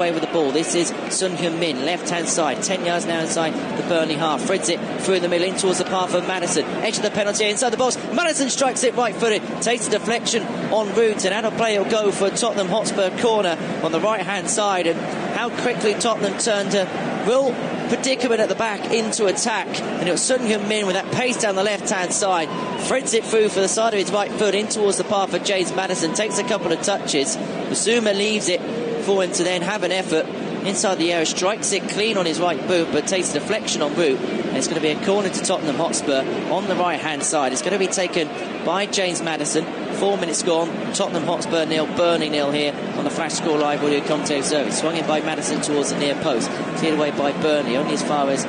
Away with the ball. This is Son Heung-min, left-hand side, 10 yards now inside the Burnley half. Threads it through the middle in towards the path of Maddison. Edge of the penalty inside the box. Maddison strikes it right-footed, takes a deflection en route, and out of play it'll go for Tottenham Hotspur corner on the right-hand side. And how quickly Tottenham turned a real predicament at the back into attack, and it was Son Heung-min with that pace down the left-hand side, threads it through for the side of his right foot in towards the path of James Maddison, takes a couple of touches. Zuma leaves it for him to then have an effort inside the area, strikes it clean on his right boot, but takes a deflection en route, and it's going to be a corner to Tottenham Hotspur on the right hand side. It's going to be taken by James Maddison. 4 minutes gone, Tottenham Hotspur 0, Burnley 0 here on the Flash Score Live audio commentary service. Swung in by Maddison towards the near post, cleared away by Burnley only as far as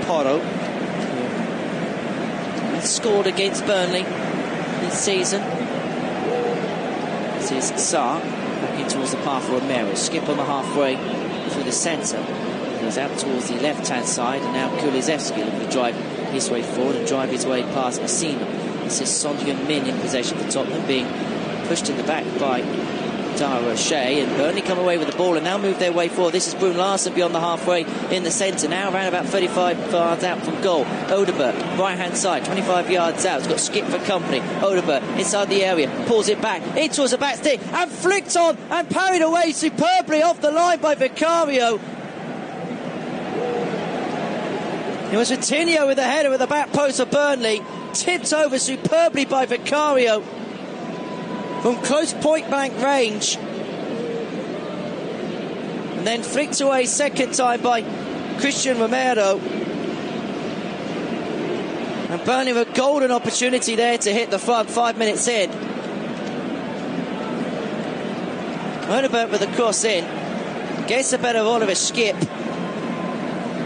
Porro, has scored against Burnley this season. This is Sarr walking towards the path for Romero. Skip on the halfway through the centre, goes out towards the left-hand side, and now Kulusevski looking to drive his way forward and drive his way past Messina. This is Son Heung-min in possession for Tottenham, being pushed in the back by Dara O'Shea, and Burnley come away with the ball and now move their way forward. This is Brun Larsen beyond the halfway in the centre, now around about 35 yards out from goal. Odegaard, right hand side, 25 yards out, he's got Skip for company. Odegaard inside the area, pulls it back in towards the back stick and flicked on and parried away superbly off the line by Vicario. It was Vitinho with the header at the back post of Burnley, tipped over superbly by Vicario from close point-blank range, and then flicked away second time by Christian Romero. And Burnley with a golden opportunity there to hit the front 5 minutes in. Odegaard with the cross in, gets a better Oliver Skip.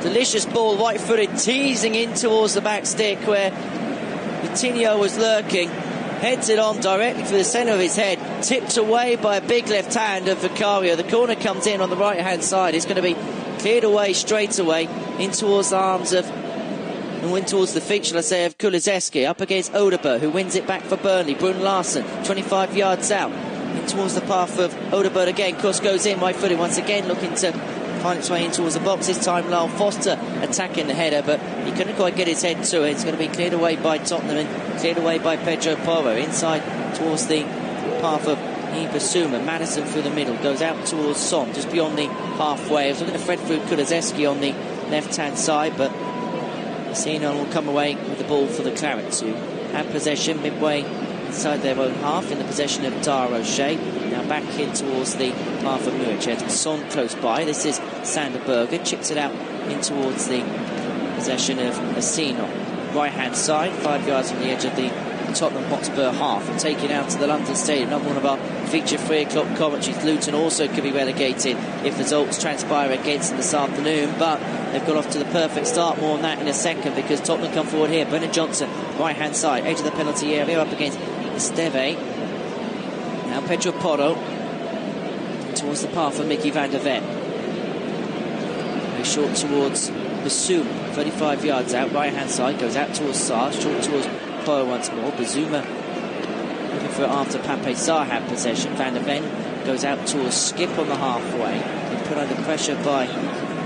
Delicious ball, right-footed, teasing in towards the back stick where Vitinho was lurking. Heads it on directly for the centre of his head, tipped away by a big left hand of Vicario. The corner comes in on the right hand side. It's going to be cleared away straight away in towards the arms of, and went towards the feet, shall I say, of Kulusevski, up against Odegaard, who wins it back for Burnley. Brun Larsen 25 yards out in towards the path of Odegaard again. Cross goes in, right footed once again, looking to find its way in towards the box. This time Lyle Foster attacking the header, but he couldn't quite get his head to it. It's going to be cleared away by Tottenham and cleared away by Pedro Porro inside towards the path of Ibasuma. Maddison through the middle, goes out towards Son just beyond the halfway. I was looking to Fred through Kulusevski on the left hand side, but Messina will come away with the ball for the Clarets, who have possession midway inside their own half in the possession of Dara O'Shea. Now back in towards the path of Muric. Son close by. This is Sander Berger. Chips it out in towards the possession of Messina. Right hand side, 5 yards from the edge of the Tottenham Hotspur half, and taken out to the London Stadium. Another one of our feature 3 o'clock commentaries. Luton also could be relegated if results transpire against them this afternoon, but they've got off to the perfect start. More on that in a second, because Tottenham come forward here. Brennan Johnson, right hand side, edge of the penalty area, up against Esteve. Now Pedro Porro towards the path of Mickey van der Ven. Very short towards Basuma, 35 yards out, right hand side, goes out towards Sarr, short towards Porro once more. Basuma looking for it after Pape Sarr had possession. Van der Ven goes out towards Skip on the halfway. Been put under pressure by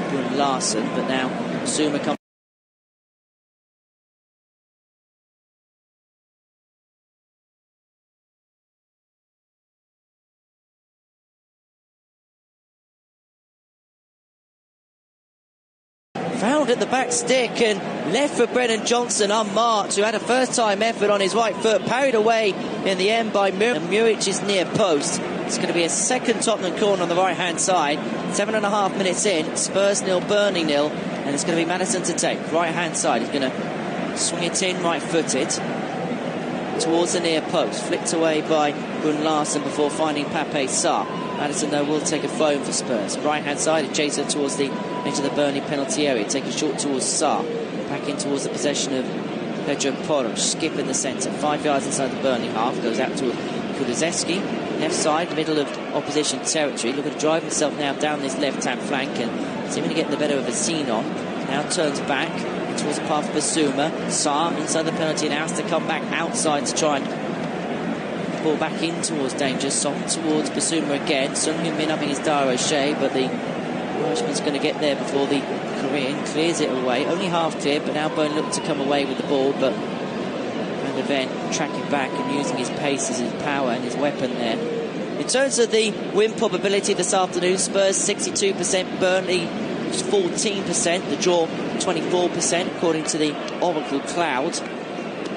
Brun Larsen, but now Basuma comes. Found at the back stick and left for Brennan Johnson unmarked, who had a first time effort on his right foot, parried away in the end by Muric's near post. It's going to be a second Tottenham corner on the right hand side. 7.5 minutes in, Spurs 0, Burnley 0, and it's going to be Maddison to take. Right hand side, he's going to swing it in right footed towards the near post, flicked away by Brun Larsen before finding Pape Sarr. Maddison though will take a phone for Spurs. Right hand side, adjacent towards the edge of the Burnley penalty area, taking short towards Sarr, back in towards the possession of Pedro Porro. Skip in the centre, 5 yards inside the Burnley half, goes out to Kulusevski, left side, middle of opposition territory, looking to drive himself now down this left hand flank and seeming to get the better of a scene on. Now turns back towards the path of Basuma. Sarr inside the penalty now has to come back outside to try and ball back in towards danger. Song towards Basuma again. Sung Min upping his Dara Shea, but the Irishman's going to get there before the Korean clears it away. Only half cleared, but now Byrne looked to come away with the ball, but Van der Ven tracking back and using his pace as his power and his weapon there. In terms of the win probability this afternoon, Spurs 62%, Burnley 14%, the draw 24% according to the Oracle Cloud.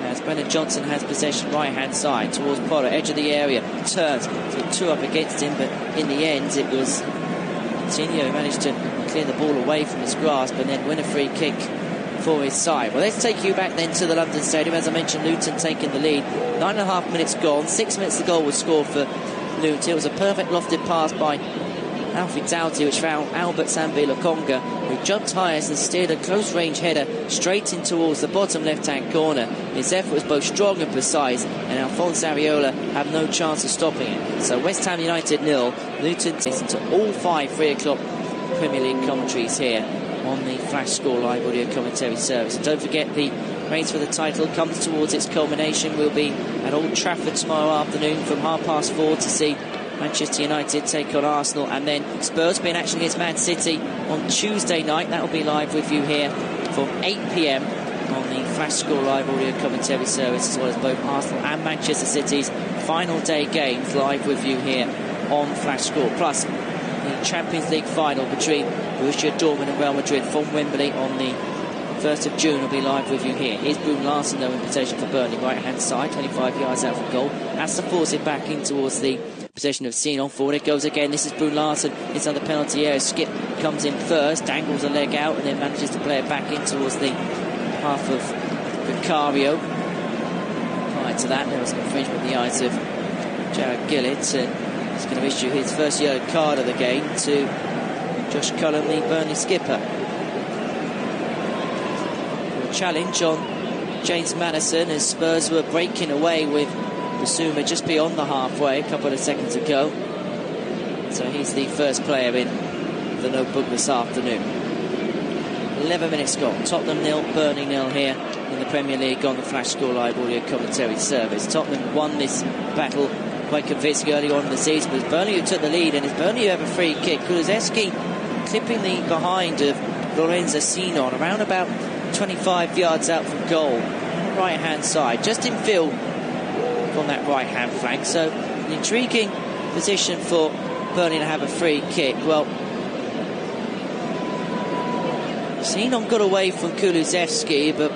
As Brennan Johnson has possession right hand side towards Porro, edge of the area, turns, two up against him, but in the end it was Coutinho who managed to clear the ball away from his grasp and then win a free kick for his side. Well, let's take you back then to the London Stadium. As I mentioned, Luton taking the lead. 9.5 minutes gone, 6 minutes the goal was scored for Luton. It was a perfect lofted pass by Alfie Doughty, which found Albert Sambi-Lokonga, who jumped highest and steered a close-range header straight in towards the bottom left-hand corner. His effort was both strong and precise, and Alphonse Areola had no chance of stopping it. So West Ham United 0, Luton. Listen to all 5 3 o'clock Premier League commentaries here on the Flash Score Live audio commentary service. And don't forget, the race for the title comes towards its culmination. We'll be at Old Trafford tomorrow afternoon from 4:30 to see Manchester United take on Arsenal, and then Spurs be in action against Man City on Tuesday night. That will be live with you here from 8 p.m. on the Flash Score Live audio commentary service, as well as both Arsenal and Manchester City's final day games live with you here on Flash Score. Plus the Champions League final between Borussia Dortmund and Real Madrid from Wembley on the 1st of June will be live with you here. Here's Brune Larsen though in possession for Burnley, right hand side, 25 yards out from goal. Has to force it back in towards the possession of Sinon. Forward it goes again. This is Brune Larsen inside the penalty area. Skip comes in first, dangles a leg out, and then manages to play it back in towards the half of Vicario. Prior to that, there was an infringement in the eyes of Jared Gillett, and he's going to issue his first yellow card of the game to Josh Cullen, the Burnley skipper. A challenge on James Maddison as Spurs were breaking away with Basuma just beyond the halfway a couple of seconds ago. So he's the first player in the notebook this afternoon. 11 minutes gone. Tottenham 0, Burnley 0 here in the Premier League on the Flash Score Live audio commentary service. Tottenham won this battle quite convincingly early on in the season, but it's Burnley who took the lead, and it's Burnley who have a free kick. Kulusevski clipping the behind of Lorenzo Sinon around about 25 yards out from goal on the right hand side, just in field on that right hand flank. So an intriguing position for Burnley to have a free kick. Well, Sinon got away from Kulusevski, but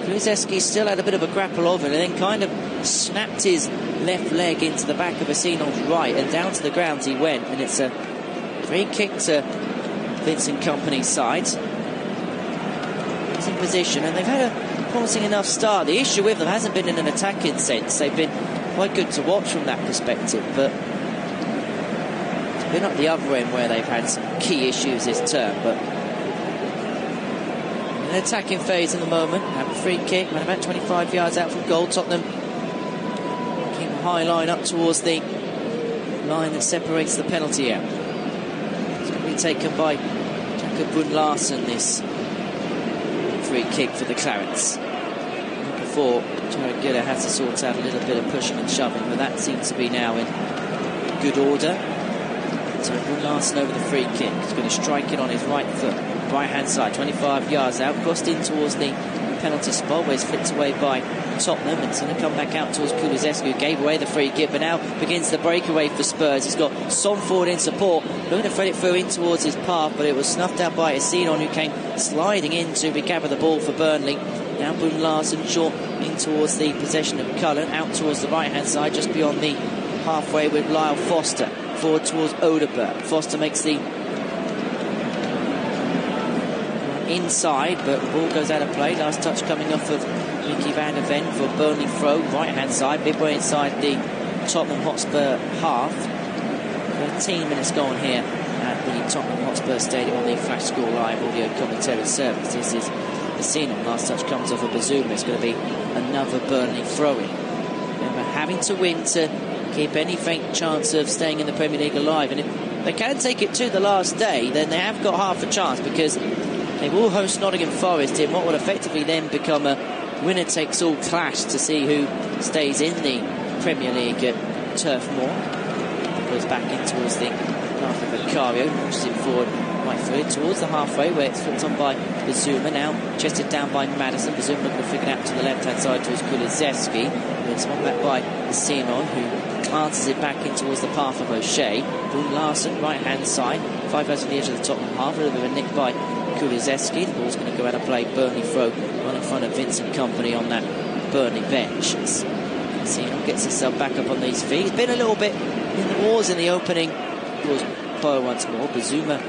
Kulusevski still had a bit of a grapple of it, and then kind of snapped his left leg into the back of Sinon's right, and down to the ground he went. And it's a free kick to Vincent Kompany's side. He's in position, and they've had a promising enough start. The issue with them hasn't been in an attacking sense. They've been quite good to watch from that perspective, but it's been up the other end where they've had some key issues this term. But in an attacking phase in the moment, have a free kick, around about 25 yards out from goal. Tottenham keep a high line up towards the line that separates the penalty area. It's going to be taken by Jakob Brune Larsen, this free kick for the Clarets. Before, Jared Gillett had to sort out a little bit of pushing and shoving, but that seems to be now in good order. So Brune Larsen over the free kick. He's going to strike it on his right foot, right hand side, 25 yards out, crossed in towards the penalty spot where it's flicked away by Tottenham. It's going to come back out towards Kulusevski, who gave away the free kick, but now begins the breakaway for Spurs. He's got Son forward in support, looking to thread it through in towards his path, but it was snuffed out by Sinon, who came sliding in to recover the ball for Burnley. Now Brune Larsen short in towards the possession of Cullen, out towards the right hand side, just beyond the halfway with Lyle Foster, forward towards Odeberg. Foster makes the inside, but the ball goes out of play. Last touch coming off of Mickey van der Ven for Burnley throw, right hand side, midway inside the Tottenham Hotspur half. 13 minutes gone here at the Tottenham Hotspur Stadium on the Flash Score Live audio commentary service. This is the scene. Last touch comes off of Basuma. It's going to be another Burnley throw-in. Remember, having to win to keep any faint chance of staying in the Premier League alive, and if they can take it to the last day, then they have got half a chance, because They will host Nottingham Forest in what will effectively then become a winner-takes-all clash to see who stays in the Premier League at Turf Moor. Goes back in towards the path of Vicario, launches it forward right foot towards the halfway where it's flipped on by Bazuma, now chested down by Madison. Bazuma looking to flick it out to the left-hand side towards Kulizeski. It's one back by Simon, who glances it back in towards the path of O'Shea. Boone Larson, right-hand side, 5 yards on the edge of the Tottenham half. A little bit of a nick by Kulizeski. The ball's going to go out of play. Burnley throw right in front of Vincent Kompany on that Burnley bench. Simon gets himself back up on these feet. He's been a little bit in the wars in the opening. Towards Porro once more. Bazuma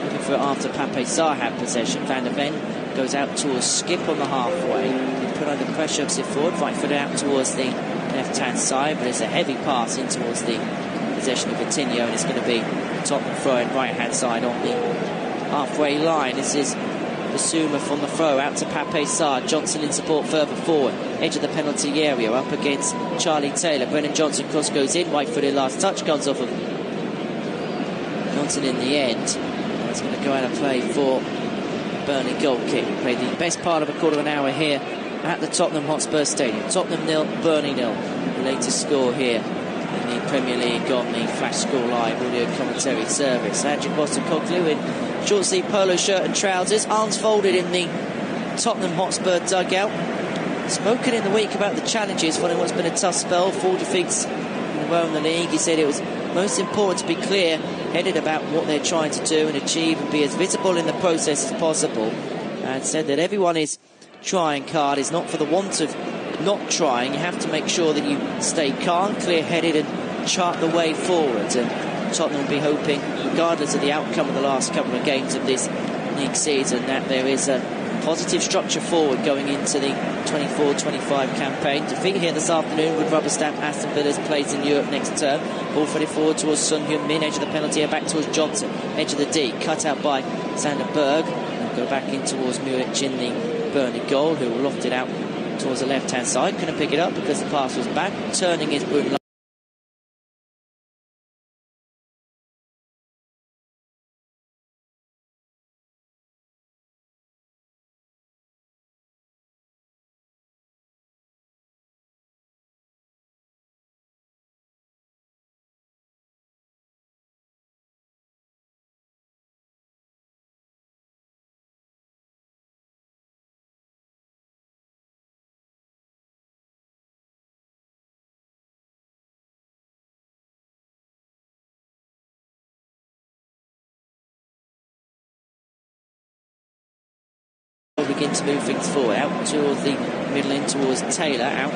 looking for it after Pape Sarr had possession. Van der Ven goes out towards Skip on the halfway. He put under pressure, ups it forward, right foot out towards the left-hand side, but it's a heavy pass in towards the possession of Coutinho, and it's going to be Tottenham throwing right-hand side on the halfway line. This is Bazuma from the throw out to Pape Sarr. Johnson in support further forward. Edge of the penalty area up against Charlie Taylor. Brennan Johnson cross goes in. Right footed last touch comes off of Johnson in the end. It's going to go out of play for Burnley goal kick. We played the best part of a quarter of an hour here at the Tottenham Hotspur Stadium. Tottenham 0, Burnley 0. The latest score here in the Premier League on the Flash Score Live audio commentary service. Adrian Postecoglou in short sleeve polo shirt and trousers, arms folded in the Tottenham Hotspur dugout. Spoken in the week about the challenges following what's been a tough spell, 4 defeats in a row in the league. He said it was most important to be clear-headed about what they're trying to do and achieve and be as visible in the process as possible, and said that everyone is trying hard. It's not for the want of not trying. You have to make sure that you stay calm, clear-headed and chart the way forward. And Tottenham will be hoping, regardless of the outcome of the last couple of games of this league season, that there is a positive structure forward going into the 24-25 campaign. Defeat here this afternoon would rubber stamp Aston Villa's place in Europe next term. Ball footed forward towards Son Heung-min, edge of the penalty area back towards Johnson, edge of the D, cut out by Sander Berg. And go back in towards Muric in the Burnley goal, who will loft it out towards the left-hand side. Couldn't pick it up because the pass was back. Turning is Boone. Begin to move things forward, out towards the middle in towards Taylor, out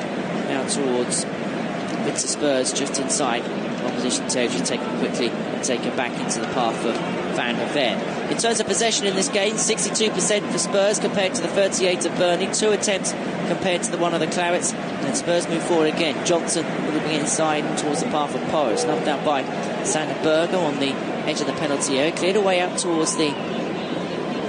now towards Victor Spurs just inside opposition territory, taken quickly and taken back into the path of Van der Ven. In terms of possession in this game, 62% for Spurs compared to the 38 of Burnley, 2 attempts compared to the 1 of the Clarets, and Spurs move forward again. Johnson moving inside towards the path of Porro, snuffed out by Sander Berger on the edge of the penalty area, cleared away out towards the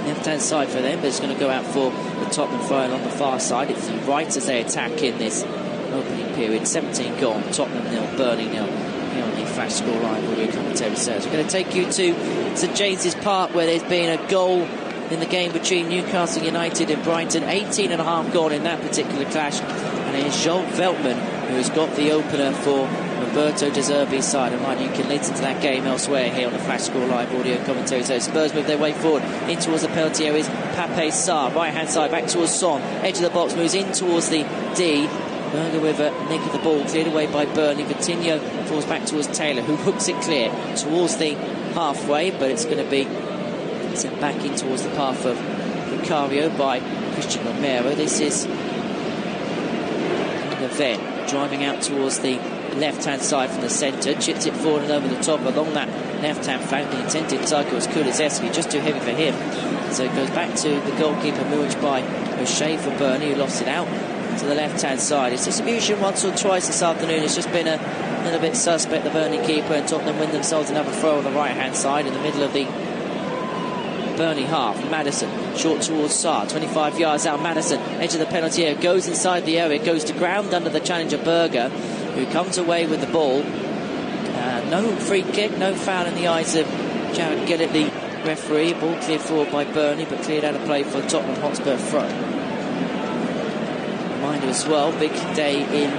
left-hand side for them, but it's going to go out for the Tottenham throw on the far side. It's the right as they attack in this opening period. 17 gone, Tottenham 0, Burnley 0. Here on the Flash Score Live audio commentary service. We're going to take you to St James's Park, where there's been a goal in the game between Newcastle United and Brighton. 18.5 gone in that particular clash, and it's Joel Veltman who's got the opener for Roberto De Zerbi's side. And mind you can listen to that game elsewhere here on the Flash Score Live audio commentary. So Spurs move their way forward in towards the penalty areas. Pape Sarr, right hand side back towards Son, edge of the box, moves in towards the D. Berger with a nick of the ball, cleared away by Burnley. Coutinho falls back towards Taylor, who hooks it clear towards the halfway, but it's going to be sent back in towards the path of Vicario by Christian Romero. This is the Ven driving out towards the left-hand side from the centre, chips it forward and over the top along that left-hand flank. The intended target was Kulizeski, just too heavy for him. So it goes back to the goalkeeper, Muric by O'Shea for Burnley, who lofts it out to the left-hand side. His distribution once or twice this afternoon has just been a little bit suspect. The Burnley keeper, and Tottenham win themselves another throw on the right-hand side in the middle of the Burnley half. Madison, short towards Sarr, 25 yards out. Madison, edge of the penalty area, goes inside the area, goes to ground under the challenger Berger, who comes away with the ball. No free kick, no foul in the eyes of Jared Gillett, the referee. Ball cleared forward by Burnley, but cleared out of play for Tottenham Hotspur throw. Reminder as well, big day in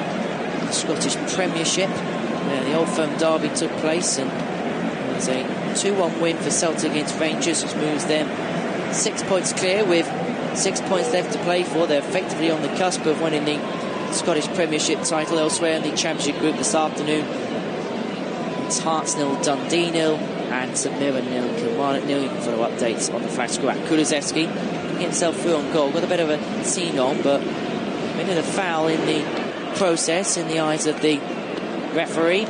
the Scottish Premiership, where the Old Firm derby took place, and it was a 2-1 win for Celtic against Rangers, which moves them 6 points clear with 6 points left to play for. They're effectively on the cusp of winning the Scottish Premiership title. Elsewhere in the Championship group this afternoon, it's Hearts 0, Dundee 0, and St Mirren 0, Kilmarnock 0. You can follow updates on the flash score at Kulusevski. Get himself through on goal. Got a bit of a scene on, but made a foul in the process in the eyes of the referee.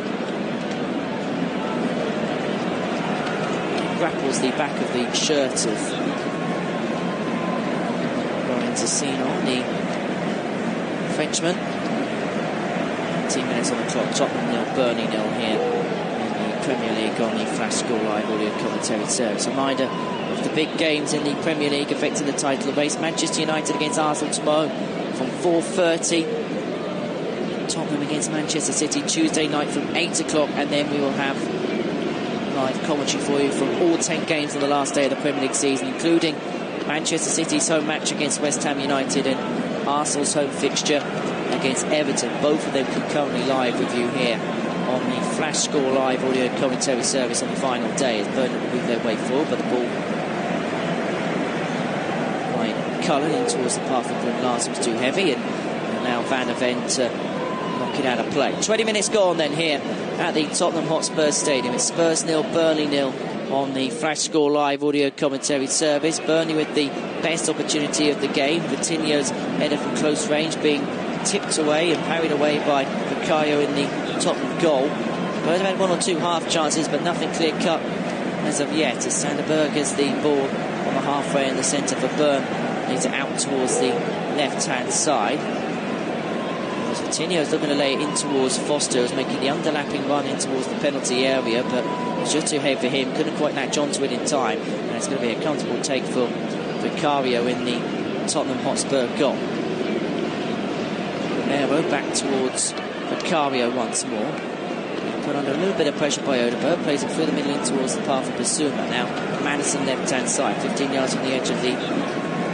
Grapples the back of the shirt of Sino, the Frenchman. 10 minutes on the clock. Tottenham 0, Burnley 0 here in the Premier League on the Flash Score Live audio commentary service. A reminder of the big games in the Premier League affecting the title race. Manchester United against Arsenal tomorrow from 4:30. Tottenham against Manchester City Tuesday night from 8 o'clock, and then we will have live commentary for you from all 10 games on the last day of the Premier League season, including Manchester City's home match against West Ham United and Arsenal's home fixture against Everton. Both of them concurrently live with you here on the Flash Score Live audio commentary service on the final day, as Burnley will move their way forward, but the ball by Cullen in towards the path of Glenn Larson was too heavy, and now Van der Ven to knock it out of play. 20 minutes gone then here at the Tottenham Hotspur Stadium. It's Spurs 0, Burnley 0 on the Flash Score Live audio commentary service. Burnley with the best opportunity of the game. Coutinho's header from close range being tipped away and parried away by Bukayo in the Tottenham goal. Burnley had one or two half chances, but nothing clear cut as of yet, as Sanderberg has the ball on the halfway in the centre for Burn. Needs it out towards the left-hand side. Coutinho's looking to lay it in towards Foster, who's making the underlapping run in towards the penalty area, but it's just too heavy for him. Couldn't quite latch onto it in time, and it's going to be a comfortable take for Vicario in the Tottenham Hotspur goal. Romero back towards Vicario once more. Put under a little bit of pressure by Odegaard, plays it through the middle in towards the path of Basuma. Now Madison left-hand side, 15 yards from the edge of the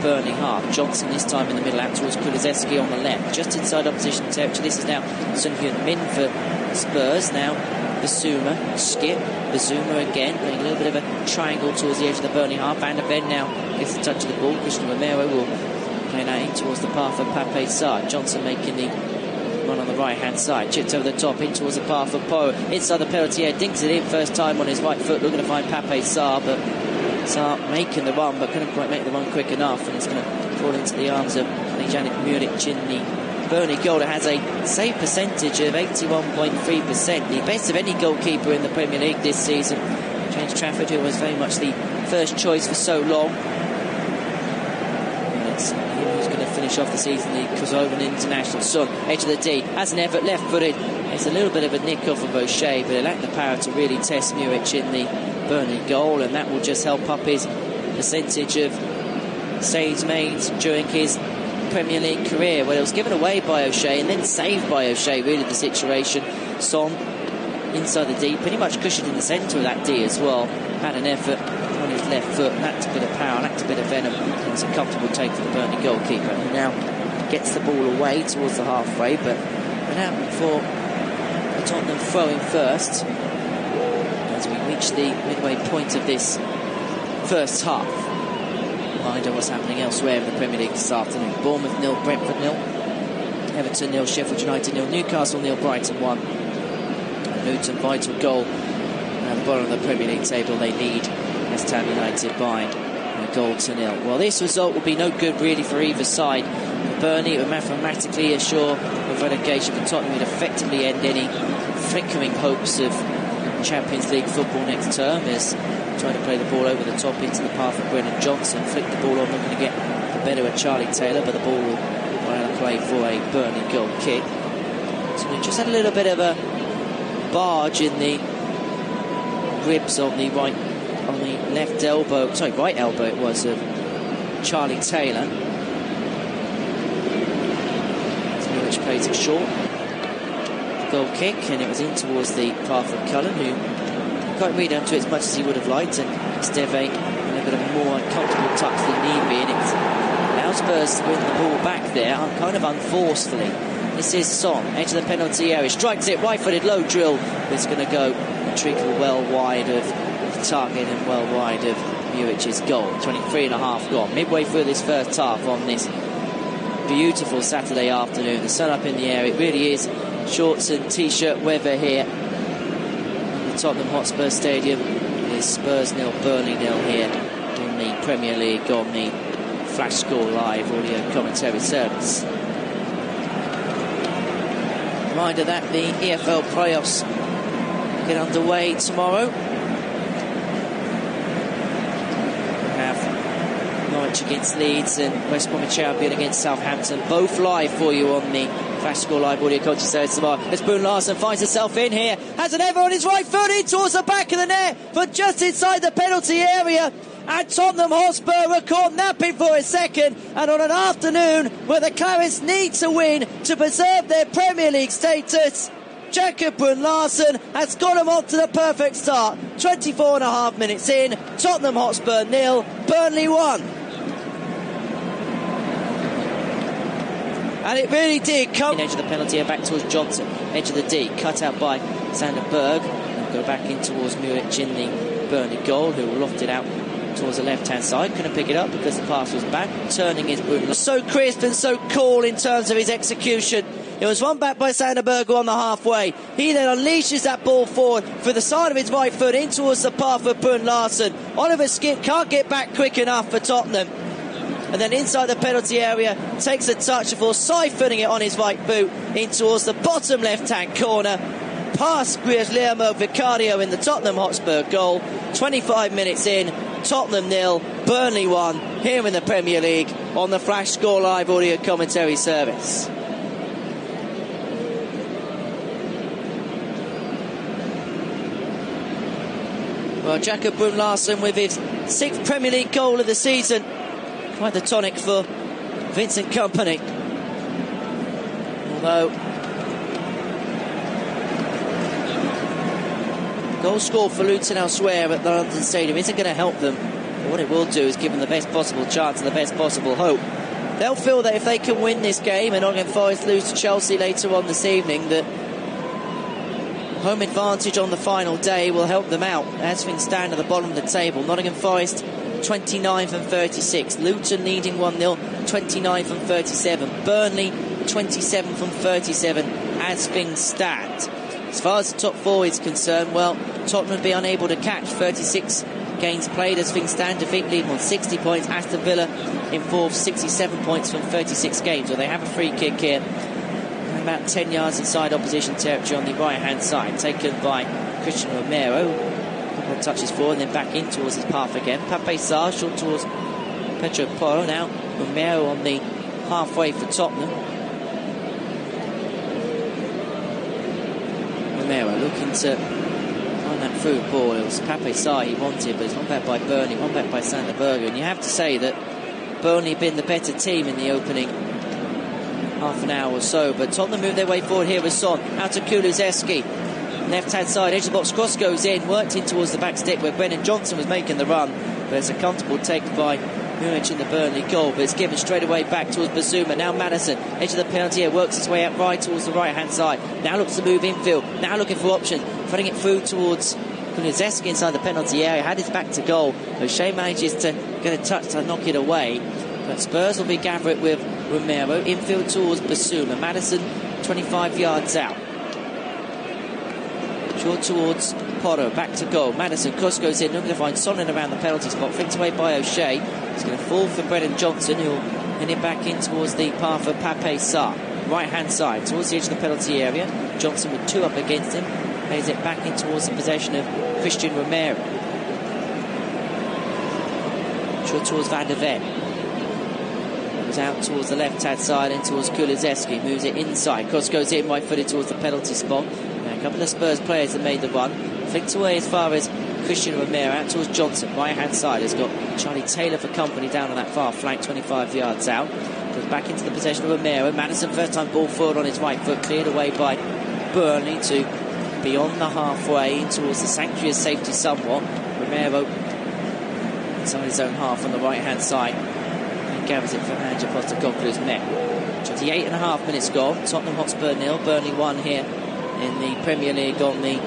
Burnley half. Johnson this time in the middle, out towards Kulusevski on the left, just inside opposition territory. This is now Son Heung-min for Spurs. Now Basuma, skip, Basuma again, playing a little bit of a triangle towards the edge of the Burnley half. Van der Ven now gets the touch of the ball. Christian Romero will play that in towards the path of Pape Sarr. Johnson making the run on the right hand side, chipped over the top in towards the path of Porro. Inside the penalty area, dinks it in first time on his right foot, looking to find Pape Sarr, but Sarr making the run, but couldn't quite make the run quick enough, and it's going to fall into the arms of Janik Muric in the Burnley goal that has a save percentage of 81.3%, the best of any goalkeeper in the Premier League this season. James Trafford, who was very much the first choice for so long, and it's him who's going to finish off the season, the Kosovan international. Son, edge of the D, has an effort, left-footed. It's a little bit of a nick-off of O'Shea, but it lacked the power to really test Muric in the Burnley goal, and that will just help up his percentage of saves made during his Premier League career. Well, it was given away by O'Shea and then saved by O'Shea, really, the situation. Son inside the D, pretty much cushioned in the centre of that D as well. Had an effort on his left foot, lacked a bit of power, lacked a bit of venom, and it's a comfortable take for the Burnley goalkeeper, who now gets the ball away towards the halfway, but went out for the Tottenham throw-in first as we reach the midway point of this first half. Reminder what's happening elsewhere in the Premier League this afternoon. Bournemouth 0, Brentford 0, Everton 0, Sheffield United 0, Newcastle 0, Brighton 1. Luton, vital goal at the bottom of the Premier League table. They lead West Ham United by a goal to 0. Well, this result will be no good really for either side. For Burnley, it would mathematically assure of relegation. For Tottenham, it would effectively end any flickering hopes of Champions League football next term, as trying to play the ball over the top into the path of Brennan Johnson, flicked the ball on, looking to get the better of Charlie Taylor, but the ball will play for a Burnley goal kick. So we just had a little bit of a barge in the ribs on the right elbow it was, of Charlie Taylor. Which plays it short. The goal kick, and it was in towards the path of Cullen, who can't read onto it as much as he would have liked, and Esteve, a little bit of more comfortable touch than need be, and it allows Spurs to win the ball back there, kind of unforcefully. This is Son, edge of the penalty area, strikes it, right-footed, low drill. It's going to go and trickle well wide of the target and well wide of Murich's goal. 23.5 gone. Midway through this first half on this beautiful Saturday afternoon. The sun up in the air. It really is shorts and t-shirt weather here at the Tottenham Hotspur Stadium. It is Spurs 0, Burnley 0 here in the Premier League on the Flash Score Live audio commentary service. Reminder that the EFL playoffs get underway tomorrow. We have Norwich against Leeds and West Bromwich Albion against Southampton, both live for you on the Flash Score Live audio commentary service tomorrow. As Boone Larson finds himself in here, has an ever on his right foot in towards the back of the net, but just inside the penalty area. And Tottenham Hotspur were caught napping for a second, and on an afternoon where the Clarets need to win to preserve their Premier League status, Jacob Brun-Larsen has got them on to the perfect start. 24.5 minutes in, Tottenham Hotspur 0, Burnley 1. And it really did come. Edge of the penalty back towards Johnson, edge of the D, cut out by Sander Berg. Go back in towards Muric in the Burnley goal, who lofted it out towards the left-hand side. Couldn't pick it up because the pass was back. Turning his boot. So crisp and so cool in terms of his execution. It was one back by Sander Berg on the halfway. He then unleashes that ball forward for the side of his right foot in towards the path of Brun Larsen. Oliver Skip can't get back quick enough for Tottenham. And then inside the penalty area, takes a touch before siphoning it on his right boot in towards the bottom left-hand corner. Past Guillermo Vicario in the Tottenham Hotspur goal. 25 minutes in, Tottenham 0, Burnley 1, here in the Premier League on the Flash Score Live audio commentary service. Well, Jacob Brun-Larsen with his 6th Premier League goal of the season. Quite the tonic for Vincent Kompany. Although goal scored for Luton elsewhere at the London Stadium isn't going to help them. But what it will do is give them the best possible chance and the best possible hope. They'll feel that if they can win this game and Nottingham Forest lose to Chelsea later on this evening, that home advantage on the final day will help them out. As things stand at the bottom of the table, Nottingham Forest 29 from 36, Luton leading 1-0, 29 from 37, Burnley 27 from 37 as things stand. As far as the top four is concerned, well, Tottenham will be unable to catch. 36 games played as things stand. Defeat lead on 60 points. Aston Villa in fourth, 67 points from 36 games. Well, they have a free kick here, about 10 yards inside opposition territory on the right-hand side, taken by Christian Romero. A couple of touches forward and then back in towards his path again. Pape Sarr short towards Pedro Porro. Now Romero on the halfway for Tottenham. Romero looking to find that through ball. It was Pape Sarr he wanted, but it's one back by Burnley, one back by Sander Berger. And you have to say that Burnley have been the better team in the opening half an hour or so, but Tottenham move their way forward here with Son, out to Kulusevski, left hand side, edge of the box, cross goes in, worked in towards the back stick where Brennan Johnson was making the run, but it's a comfortable take by Muric in the Burnley goal, but it's given straight away back towards Basuma. Now Madison, edge of the penalty area, works his way out right towards the right hand side, now looks to move infield, now looking for options, putting it through towards Kulusevski inside the penalty area, had his back to goal. O'Shea manages to get a touch to knock it away, but Spurs will be gathering it with Romero, infield towards Basuma. Madison 25 yards out. Short towards Porro, back to goal. Madison, cross goes in, looking to find Son in around the penalty spot. Flicked away by O'Shea. He's going to fall for Brennan Johnson, who'll hit it back in towards the path of Pape Sarr. Right hand side, towards the edge of the penalty area. Johnson with two up against him. Plays it back in towards the possession of Christian Romero. Short towards Van der Ven. Out towards the left-hand side and towards Kulusevski, moves it inside, cross goes in, right-footed towards the penalty spot. Now a couple of Spurs players have made the run, flicked away as far as Christian Romero, out towards Johnson, right-hand side, has got Charlie Taylor for company down on that far flank, 25 yards out, goes back into the possession of Romero. Madison, first time ball forward on his right foot, cleared away by Burnley to beyond the halfway, in towards the sanctuary of safety somewhat. Romero inside his own half on the right-hand side. He gathers it from Anja Postecoglou's net. 28.5 minutes gone. Tottenham Hotspur 0, Burnley 1 here in the Premier League on the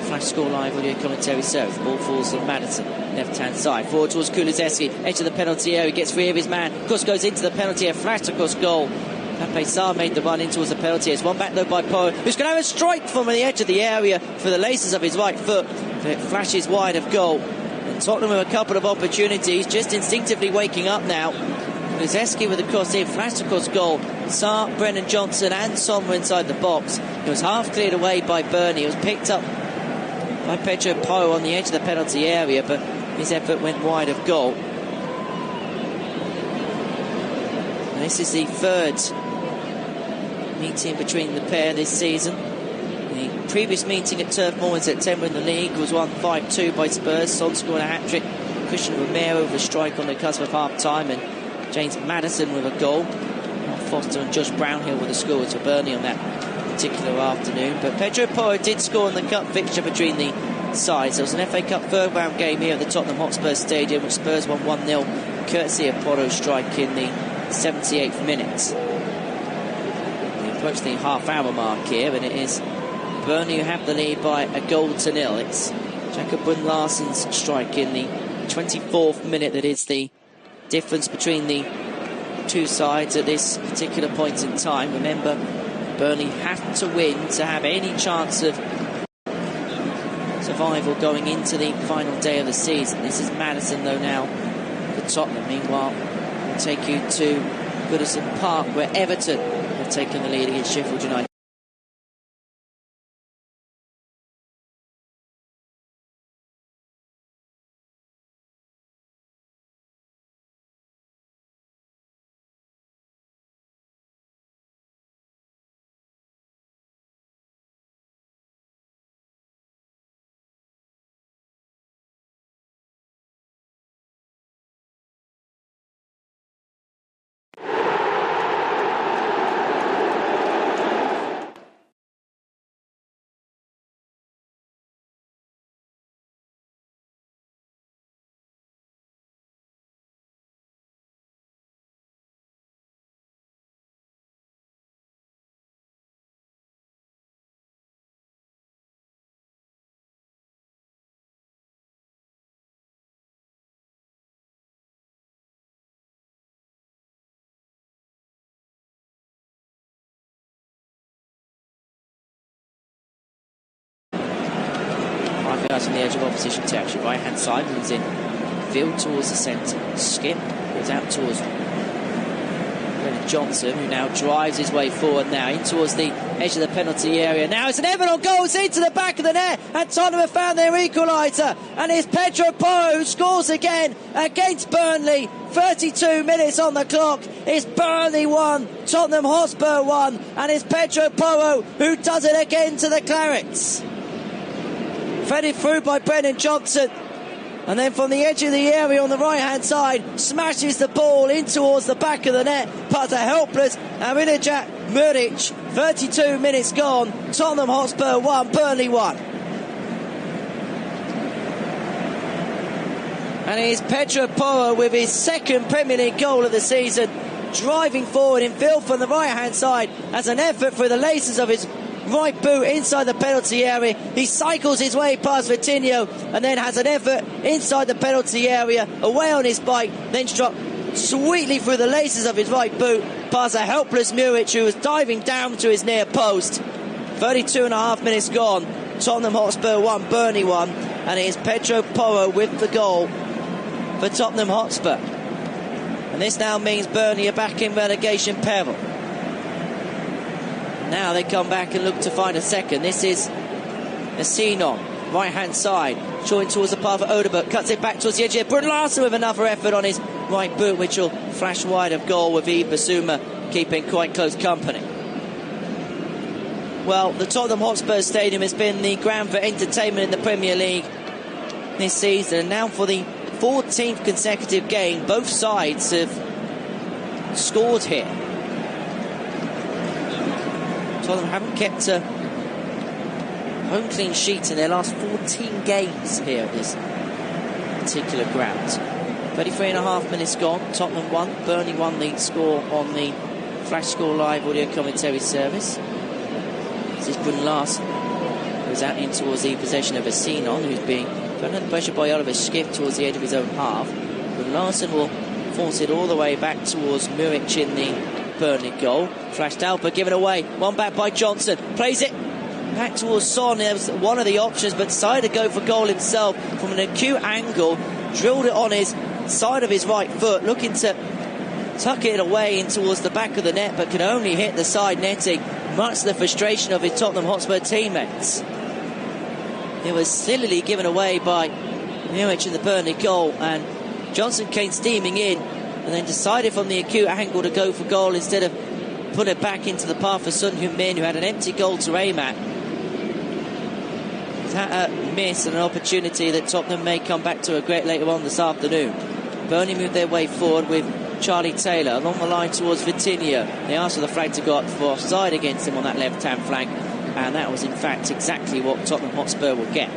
Flash Score Live audio commentary service. Ball falls to Madison, left-hand side. Forward towards Kulusevski, edge of the penalty area, gets free of his man. Of course, goes into the penalty area, flashed across goal. Pape Sarr made the run in towards the penalty. It's one back though by Porro, who's going to have a strike from the edge of the area for the laces of his right foot. But it flashes wide of goal. And Tottenham with a couple of opportunities, just instinctively waking up now. Kulusevski with a cross in, flashed across goal. Sarr, Brennan Johnson and Son were inside the box. It was half cleared away by Burnley. It was picked up by Pedro Porro on the edge of the penalty area, but his effort went wide of goal. And this is the third meeting between the pair this season. The previous meeting at Turf Moor in September in the league was won 5-2 by Spurs. Son scored a hat-trick. Christian Romero with a strike on the cusp of half-time, and James Maddison with a goal. Foster and Josh Brownhill with the scores for Burnley on that particular afternoon. But Pedro Porro did score in the cup fixture between the sides. There was an FA Cup third round game here at the Tottenham Hotspur Stadium, which Spurs won 1-0 courtesy of Porro's strike in the 78th minute. We approach the half-hour mark here, and it is Burnley who have the lead by a goal to nil. It's Jakob Brun Larsen's strike in the 24th minute that is the difference between the two sides at this particular point in time. Remember, Burnley have to win to have any chance of survival going into the final day of the season. This is Maddison though now for Tottenham. Meanwhile, we'll take you to Goodison Park where Everton have taken the lead against Sheffield United. On the edge of opposition territory, right hand side, moves in field towards the centre, skip, goes out towards Brennan Johnson, who now drives his way forward now in towards the edge of the penalty area. Now it's an Everton goal into the back of the net, and Tottenham have found their equaliser, and it's Pedro Porro who scores again against Burnley. 32 minutes on the clock. It's Burnley 1, Tottenham Hotspur 1, and it's Pedro Porro who does it again to the Clarets. Fed through by Brennan Johnson, and then from the edge of the area on the right hand side smashes the ball in towards the back of the net past a helpless Aminajat Muric. 32 minutes gone. Tottenham Hotspur 1, Burnley 1. And it is Pedro Porro with his second Premier League goal of the season, driving forward in field from the right hand side as an effort through the laces of his right boot inside the penalty area. He cycles his way past Vitinho and then has an effort inside the penalty area, away on his bike, then struck sweetly through the laces of his right boot past a helpless Muric who was diving down to his near post. 32.5 minutes gone. Tottenham Hotspur 1, Burnley 1, and it is Pedro Porro with the goal for Tottenham Hotspur. And this now means Burnley are back in relegation peril. Now they come back and look to find a second. This is Asinon, right hand side, showing towards the path of Odeberg, cuts it back towards the edge here. Brun Larsen with another effort on his right boot, which will flash wide of goal, with Yves Bissouma keeping quite close company. Well, the Tottenham Hotspur Stadium has been the ground for entertainment in the Premier League this season, and now for the 14th consecutive game, both sides have scored here. Tottenham haven't kept a home clean sheet in their last 14 games here at this particular ground. 33.5 minutes gone. Tottenham 1, Burnley 1 lead score on the Flash Score Live audio commentary service. This is Brun Larsen. Goes out in towards the possession of Asinon, who's being put under pressure by Oliver Skip towards the edge of his own half. Brun Larsen will force it all the way back towards Muric in the Burnley goal. Flashed out but given away. One back by Johnson. Plays it back towards Son. There was one of the options, but decided to go for goal himself from an acute angle. Drilled it on his side of his right foot, looking to tuck it away in towards the back of the net, but could only hit the side netting, much to the frustration of his Tottenham Hotspur teammates. It was sillily given away by Muric in the Burnley goal, and Johnson came steaming in and then decided from the acute angle to go for goal instead of put it back into the path for Son Heung-min, who had an empty goal to aim at. That a miss and an opportunity that Tottenham may come back to regret later on this afternoon. Burnley moved their way forward with Charlie Taylor along the line towards Vitinho. They asked for the flag to go up for offside against him on that left-hand flank, and that was in fact exactly what Tottenham Hotspur will get.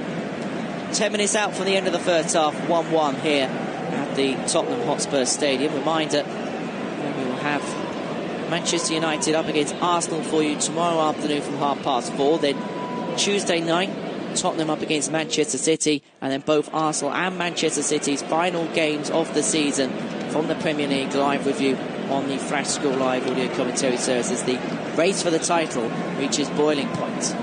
10 minutes out from the end of the first half, 1-1 here at the Tottenham Hotspur Stadium. Reminder that we will have Manchester United up against Arsenal for you tomorrow afternoon from 4:30. Then Tuesday night, Tottenham up against Manchester City, and then both Arsenal and Manchester City's final games of the season from the Premier League live with you on the Flash Score Live audio commentary service as the race for the title reaches boiling point.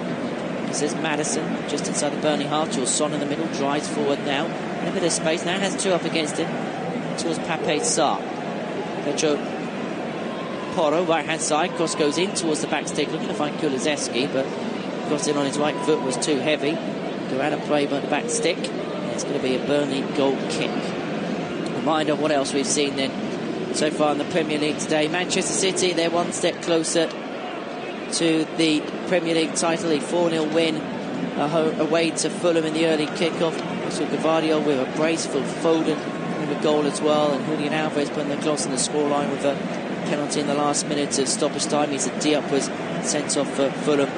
This is Maddison just inside the Burnley half. Jules Son in the middle, drives forward now in a bit of space, now has two up against him towards Pape Sarr. Pedro Porro, right hand side, cross goes in towards the back stick, looking to find Kulusevski, but got in on his right foot, was too heavy. Go out of play by the back stick. It's going to be a Burnley goal kick. Reminder of what else we've seen then so far in the Premier League today. Manchester City, they're one step closer to the Premier League title. A 4-0 win away to Fulham in the early kickoff. Also Gavardio with a brace for Foden with a goal as well, and Julian Alvarez putting the gloss on the scoreline with a penalty in the last minute of stoppage time. He's a Diop was sent off for Fulham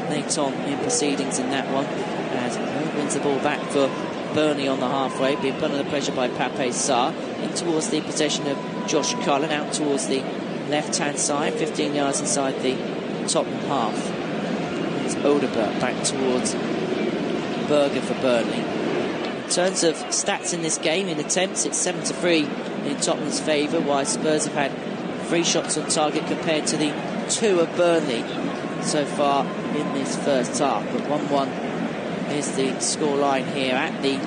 late on in proceedings in that one, as wins the ball back for Burnley on the halfway, being put under pressure by Pape Sarr in towards the possession of Josh Cullen, out towards the left hand side, 15 yards inside the Tottenham half. It's Odegaard back towards Berger for Burnley. In terms of stats in this game, in attempts, it's 7-3 in Tottenham's favour, while Spurs have had 3 shots on target compared to the 2 of Burnley so far in this first half. But 1-1 is the scoreline here at the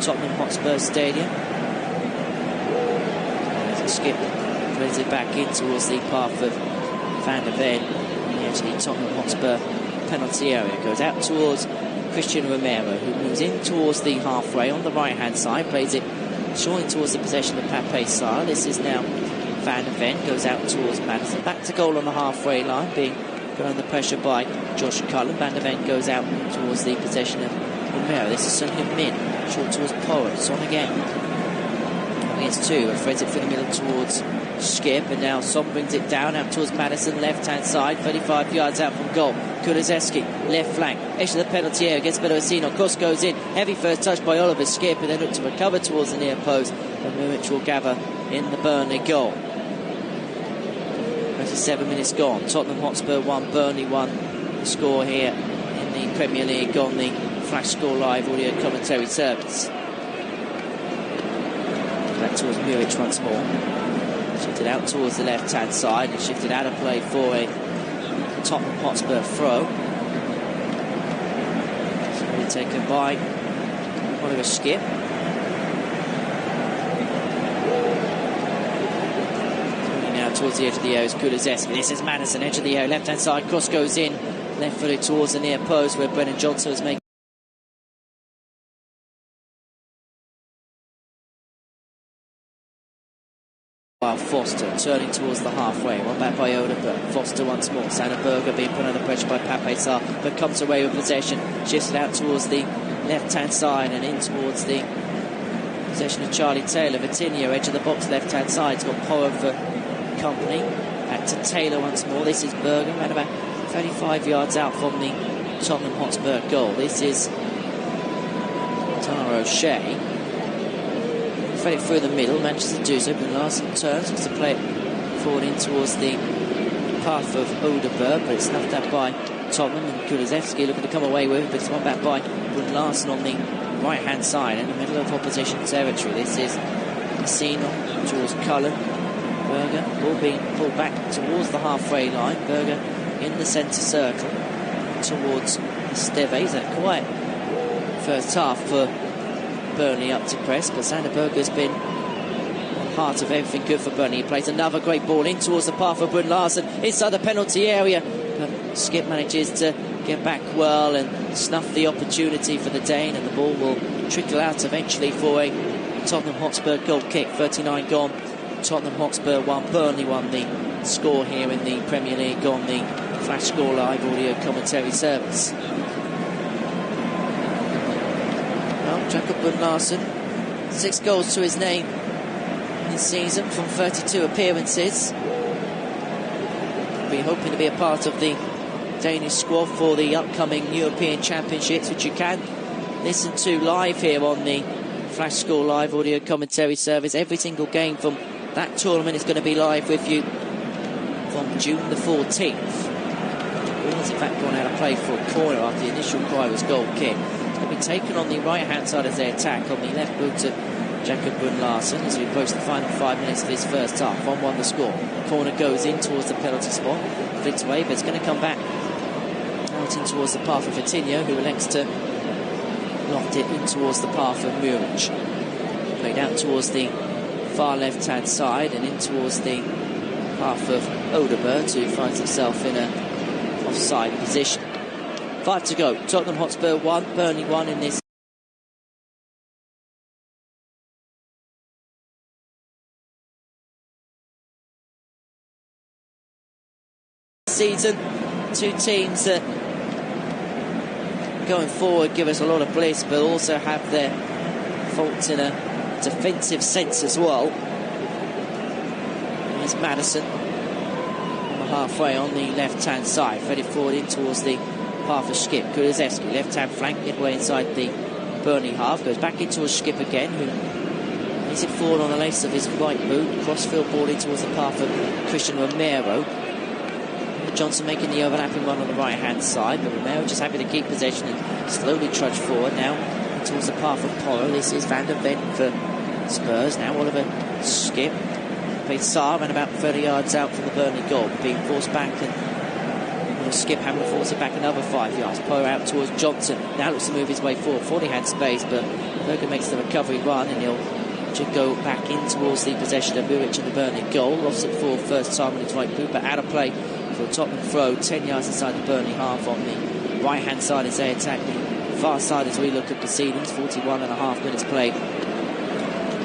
Tottenham Hotspur Stadium. There's a skip, plays it back in towards the path of Van der Ven on the edge of the Tottenham Hotspur penalty area. Goes out towards Christian Romero, who moves in towards the halfway on the right hand side, plays it short towards the possession of Pape Sarr. This is now Van der Ven, goes out towards Maddison, back to goal on the halfway line, being put under pressure by Josh Cullen. Van der Ven goes out towards the possession of Romero. This is Son Heung-min, short towards Porro. Son again against 2, and threads it through the middle towards Skip, and now Son brings it down out towards Maddison, left hand side, 35 yards out from goal. Kulusevski, left flank, edge of the penalty area, gets Bedouessino, cross goes in, heavy first touch by Oliver Skip, and then look to recover towards the near post, and Muric will gather in the Burnley goal. 27 minutes gone. Tottenham Hotspur 1, Burnley 1. The score here in the Premier League on the Flash Score Live audio commentary service. Back towards Muric once more. Shifted out towards the left hand side and shifted out of play for a Tottenham Hotspur throw. It's taken by Oliver Skip. Towards the edge of the area is Kulusevski. This is Maddison, edge of the area, left hand side, cross goes in, left footed towards the near post where Brennan Johnson was making. While Foster turning towards the halfway, one back by Odegaard. Foster once more. Sander Berger being put under pressure by Pape Sarr, but comes away with possession, shifts it out towards the left hand side and in towards the possession of Charlie Taylor. Vitinho, edge of the box, left hand side. He's got Porro for company. Back to Taylor once more. This is Berger, around about 35 yards out from the Tottenham Hotspur goal. This is Tara O'Shea. fed it through the middle, manages to do so, but Larson turns, wants to play it forward in towards the path of Odeberg, but it's snuffed out by Tottenham, and Kulusevski looking to come away with it, but it's won back by Larson on the right-hand side in the middle of opposition territory. This is Messina towards Cullen. Berger, ball being pulled back towards the halfway line. Berger in the centre circle towards Steves. A quiet first half for Burnley up to press, but Sander Berger's been part of everything good for Burnley. He plays another great ball in towards the path of Brun Larsen inside the penalty area, but Skip manages to get back well and snuff the opportunity for the Dane, and the ball will trickle out eventually for a Tottenham Hotspur goal kick. 39 gone, Tottenham Hotspur 1, Burnley 1 the score here in the Premier League on the Flash Score Live audio commentary service. Well, Jakob Brun Larsen, 6 goals to his name this season from 32 appearances. Be hoping to be a part of the Danish squad for the upcoming European Championships, which you can listen to live here on the Flash Score Live audio commentary service. Every single game from that tournament is going to be live with you from June the 14th. Ball has in fact gone out of play for a corner after the initial cry was goal kick. It's going to be taken on the right hand side as they attack on the left boot to Jakob Brun Larsen as we approach the final 5 minutes of this first half. 1-1 the score. Corner goes in towards the penalty spot, flicks away, but it's going to come back out in towards the path of Vitinho, who elects to loft it in towards the path of Muric. Played out towards the far left hand side and in towards the path of Odeberg, who finds himself in a offside position. 5 to go. Tottenham Hotspur 1, Burnley 1 in this season. Two teams that going forward give us a lot of bliss, but also have their faults in a defensive sense as well. Here's Madison on the halfway on the left hand side, headed forward in towards the path of Skip. Kulusevski, left hand flank, midway inside the Burnley half, goes back in towards Skip again, who lays it forward on the lace of his right boot. Crossfield ball in towards the path of Christian Romero. Johnson making the overlapping one on the right hand side, but Romero just happy to keep possession and slowly trudge forward now towards the path of Porro. This is Van der Ven for Spurs. Now Oliver Skip played Saar and about 30 yards out from the Burnley goal, being forced back, and Skip having to force it back another 5 yards. Porro out towards Johnson. Now looks to move his way forward. Thought he had space, but Berger makes the recovery run, and he'll just go back in towards the possession of Muric and the Burnley goal. Lost it for first time on his right boot, but out of play for a Tottenham throw 10 yards inside the Burnley half on the right hand side as they attack the far side as we look at proceedings. 41.5 minutes played.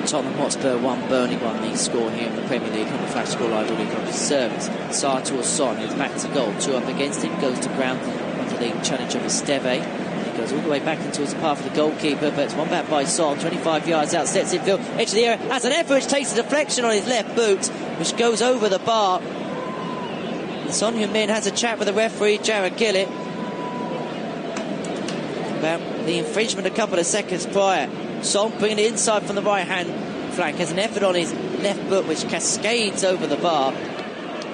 Tottenham Hotspur 1, Burnley 1 the score here in the Premier League on the Flash Score Live audio commentary service. Saar towards Son, he's back to goal, 2 up against him, goes to ground under the challenge of Esteve. He goes all the way back in towards the path of the goalkeeper, but it's won back by Son, 25 yards out, steps in field, edge of the area, has an effort which takes a deflection on his left boot, which goes over the bar. Son Heung-min has a chat with the referee, Jarrod Gillett, about the infringement a couple of seconds prior. Son bringing it inside from the right hand flank, has an effort on his left foot which cascades over the bar,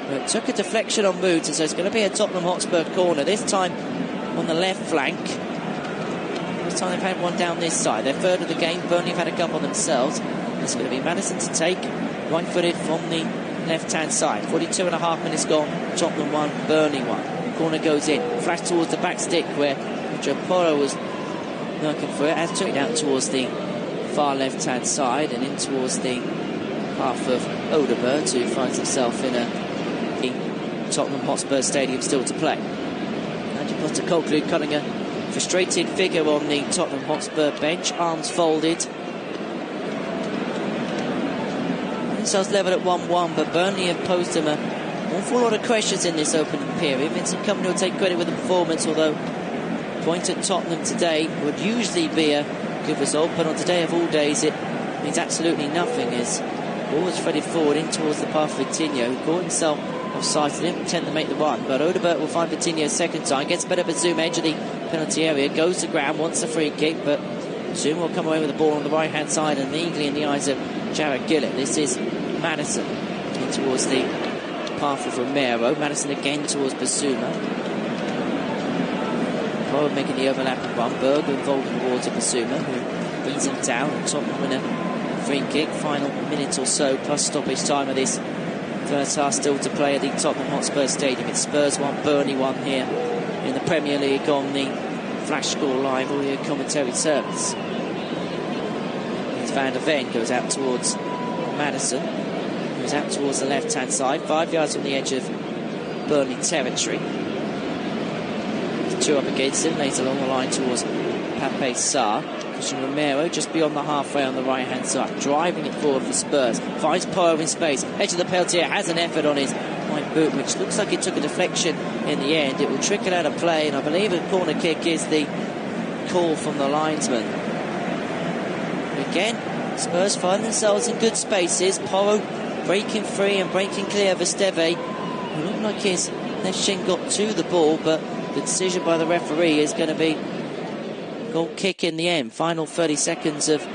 but took a deflection on Moods, and so it's going to be a Tottenham Hotspur corner, this time on the left flank. This time they've had one down this side. They're third of the game. Burnley have had a couple themselves. It's going to be Madison to take, right footed from the left hand side. 42.5 minutes gone. Tottenham 1, Burnley 1. Corner goes in, flash towards the back stick where Joe Porro was looking for it, as took it out towards the far left hand side and in towards the path of Odeberg, who finds himself in a Tottenham Hotspur Stadium still to play. Andy Postecoglou cutting a frustrated figure on the Tottenham Hotspur bench, arms folded. Themselves level at 1-1, but Burnley have posed him an awful lot of questions in this opening period. Vincent Kompany will take credit with the performance, although point at Tottenham today would usually be a good result, but on today of all days it means absolutely nothing, as ball was threaded forward in towards the path of Vitinho, who caught himself offside, so didn't intend to make the run, but Odeberg will find Vitinho second time, gets a bit of a zoom edge of the penalty area, goes to ground, wants a free kick, but soon will come away with the ball on the right hand side, and eagerly in the eyes of Jarrett Gillett. This is Maddison in towards the path of Romero. Maddison again towards Basuma. Porro making the overlapping run. Berg involved in the water. Basuma, who brings him down. And Tottenham win a free kick. Final minute or so plus stoppage time of this first half still to play at the Tottenham Hotspur Stadium. It's Spurs 1, Burnley 1 here in the Premier League on the Flash Score Live audio commentary service. Van der Ven goes out towards Maddison, who's out towards the left-hand side, 5 yards from the edge of Burnley territory. There's two up against him, lays along the line towards Pape Sarr. Christian Romero just beyond the halfway on the right-hand side, driving it forward for Spurs. Finds Porro in space, edge of the penalty area, has an effort on his right boot, which looks like it took a deflection in the end. It will trickle out of play, and I believe a corner kick is the call from the linesman. Again, Spurs find themselves in good spaces. Porro breaking free and breaking clear of Esteve. It looked like his left shin got to the ball, but the decision by the referee is going to be goal kick in the end. Final 30 seconds of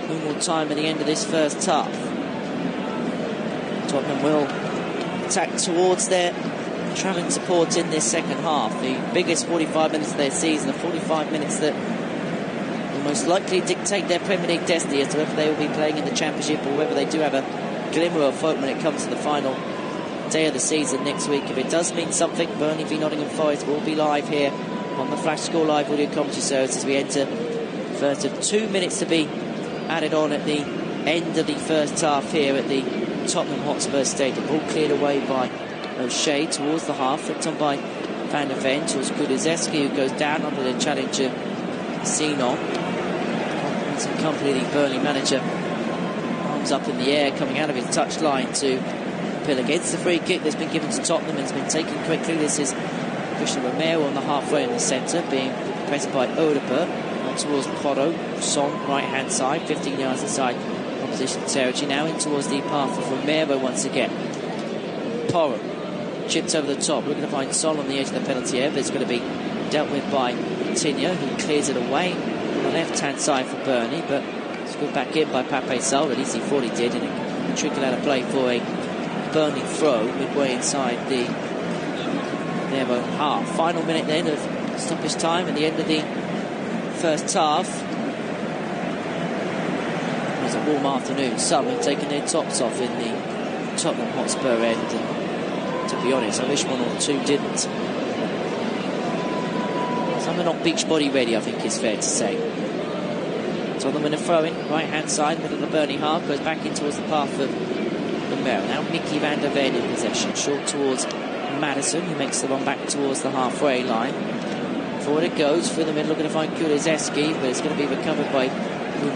normal time at the end of this first half. Tottenham will attack towards their travelling support in this second half. The biggest 45 minutes of their season, the 45 minutes that most likely dictate their Premier League destiny as to whether they will be playing in the Championship or whether they do have a glimmer of hope when it comes to the final day of the season next week. If it does mean something, Burnley v Nottingham Forest will be live here on the Flash Score Live audio commentary service as we enter the first of 2 minutes to be added on at the end of the first half here at the Tottenham Hotspur Stadium. Ball cleared away by O'Shea towards the half, flipped on by Van der Ven towards Kulusevski, who goes down under the challenge of Sinon. And company, the Burnley manager, arms up in the air, coming out of his touchline to appeal against the free kick that's been given to Tottenham and has been taken quickly. This is Christian Romero on the halfway in the centre, being pressed by Odegaard, on towards Porro. Son, right hand side, 15 yards inside opposition territory. Now in towards the path of Romero once again. Porro chipped over the top, looking to find Son on the edge of the penalty area, but it's going to be dealt with by Tinha, who clears it away on the left-hand side for Burnley, but it's good back in by Pape Sarr. At least he thought he did, and it trickled out of play for a Burnley throw midway inside their own half. Final minute then of stoppage time at the end of the first half. It was a warm afternoon. Some have taken their tops off in the Tottenham Hotspur end, and to be honest, I wish one or two didn't. Some are not beach body ready, I think it's fair to say. Tottenham in a throw-in, right-hand side, middle of the Burnley half, goes back in towards the path of Romero. Now Mickey van der Ven in possession, short towards Maddison, who makes the run back towards the halfway line. Forward it goes, through the middle, looking to find Kulusevski, but it's going to be recovered by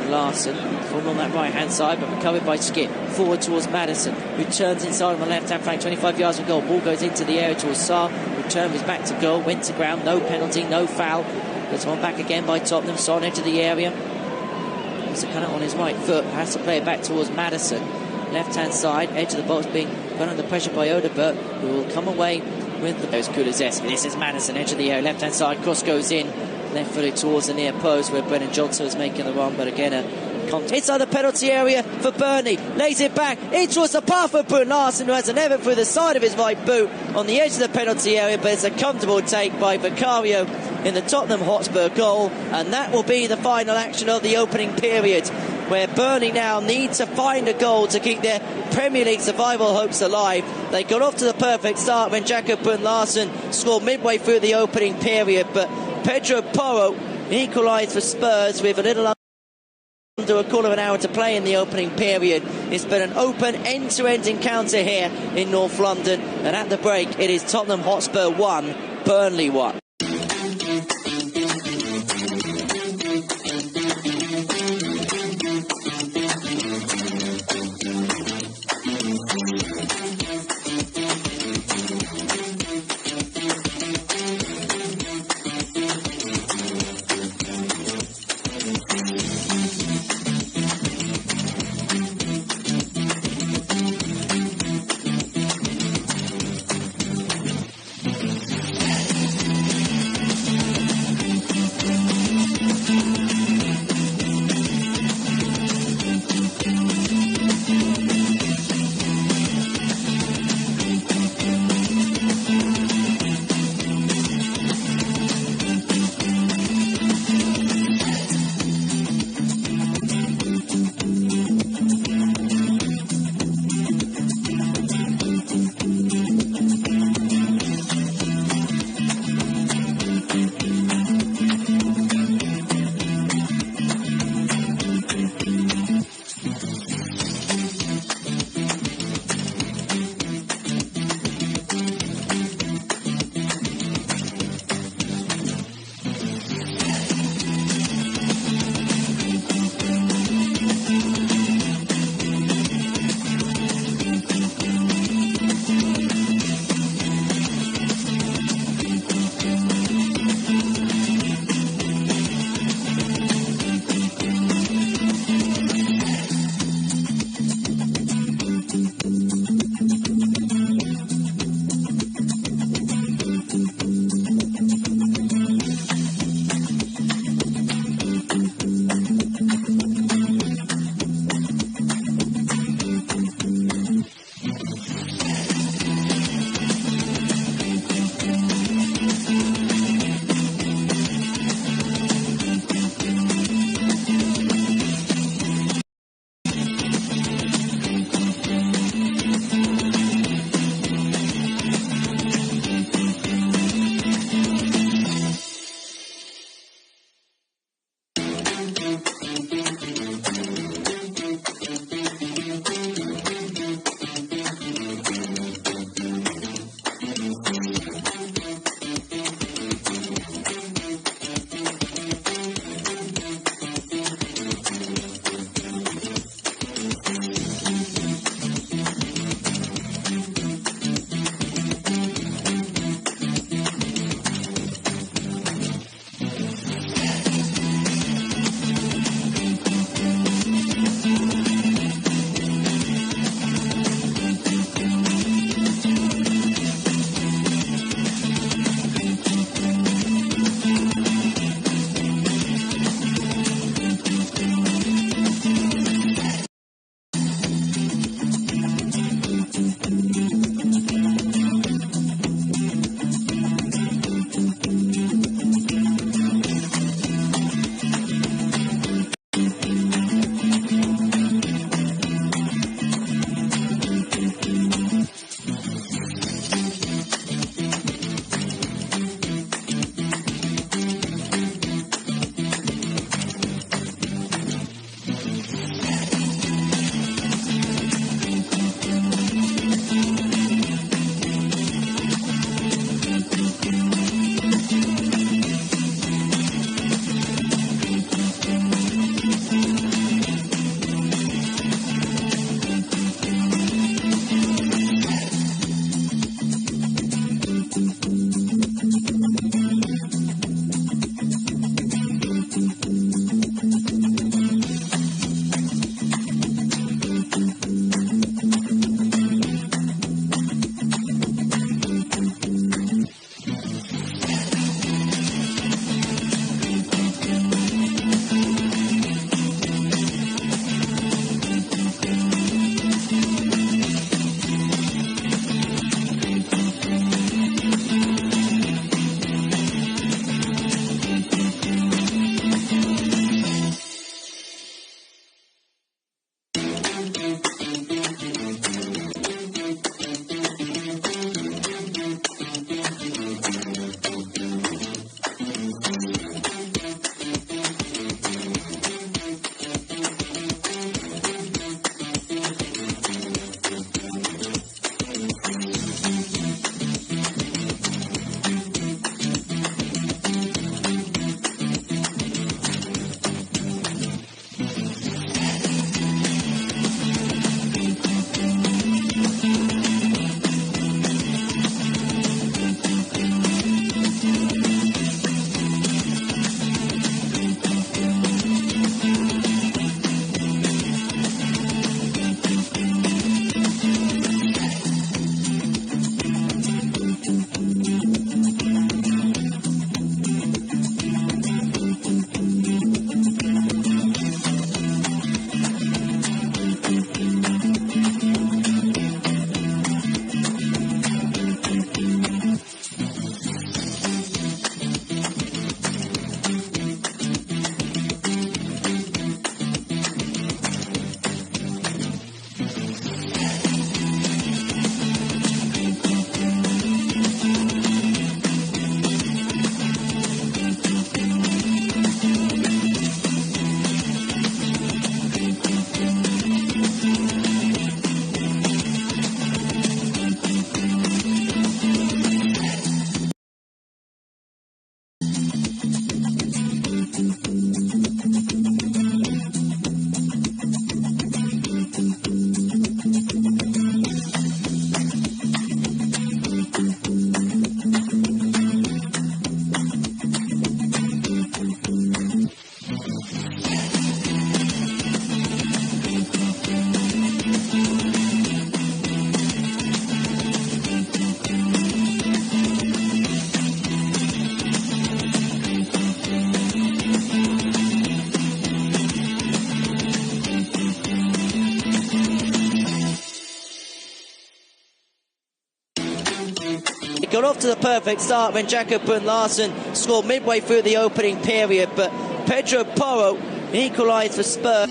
Larson. Forward on that right-hand side, but recovered by Skip. Forward towards Maddison, who turns inside on the left-hand flank, 25 yards from goal. Ball goes into the area towards Sarr, who turned his back to goal, went to ground, no penalty, no foul. Gets one back again by Tottenham. Son into the area. He's kind of on his right foot, has to play it back towards Maddison. Left-hand side, edge of the box being put under pressure by Odegaard, who will come away with the... There's Kulusevski. This is Maddison, edge of the area, left-hand side, cross goes in, left-footed towards the near post where Brennan Johnson was making the run, but again inside the penalty area for Burnley, lays it back in towards the path of Brun Larson, who has an effort through the side of his right boot on the edge of the penalty area, but it's a comfortable take by Vicario in the Tottenham Hotspur goal, and that will be the final action of the opening period, where Burnley now need to find a goal to keep their Premier League survival hopes alive. They got off to the perfect start when Jacob Brun Larson scored midway through the opening period, but Pedro Porro equalised for Spurs with a little under a quarter of an hour to play in the opening period. It's been an open end-to-end encounter here in North London, and at the break it is Tottenham Hotspur 1, Burnley 1. It got off to the perfect start when Jakob Larsen scored midway through the opening period, but Pedro Porro equalised for Spurs.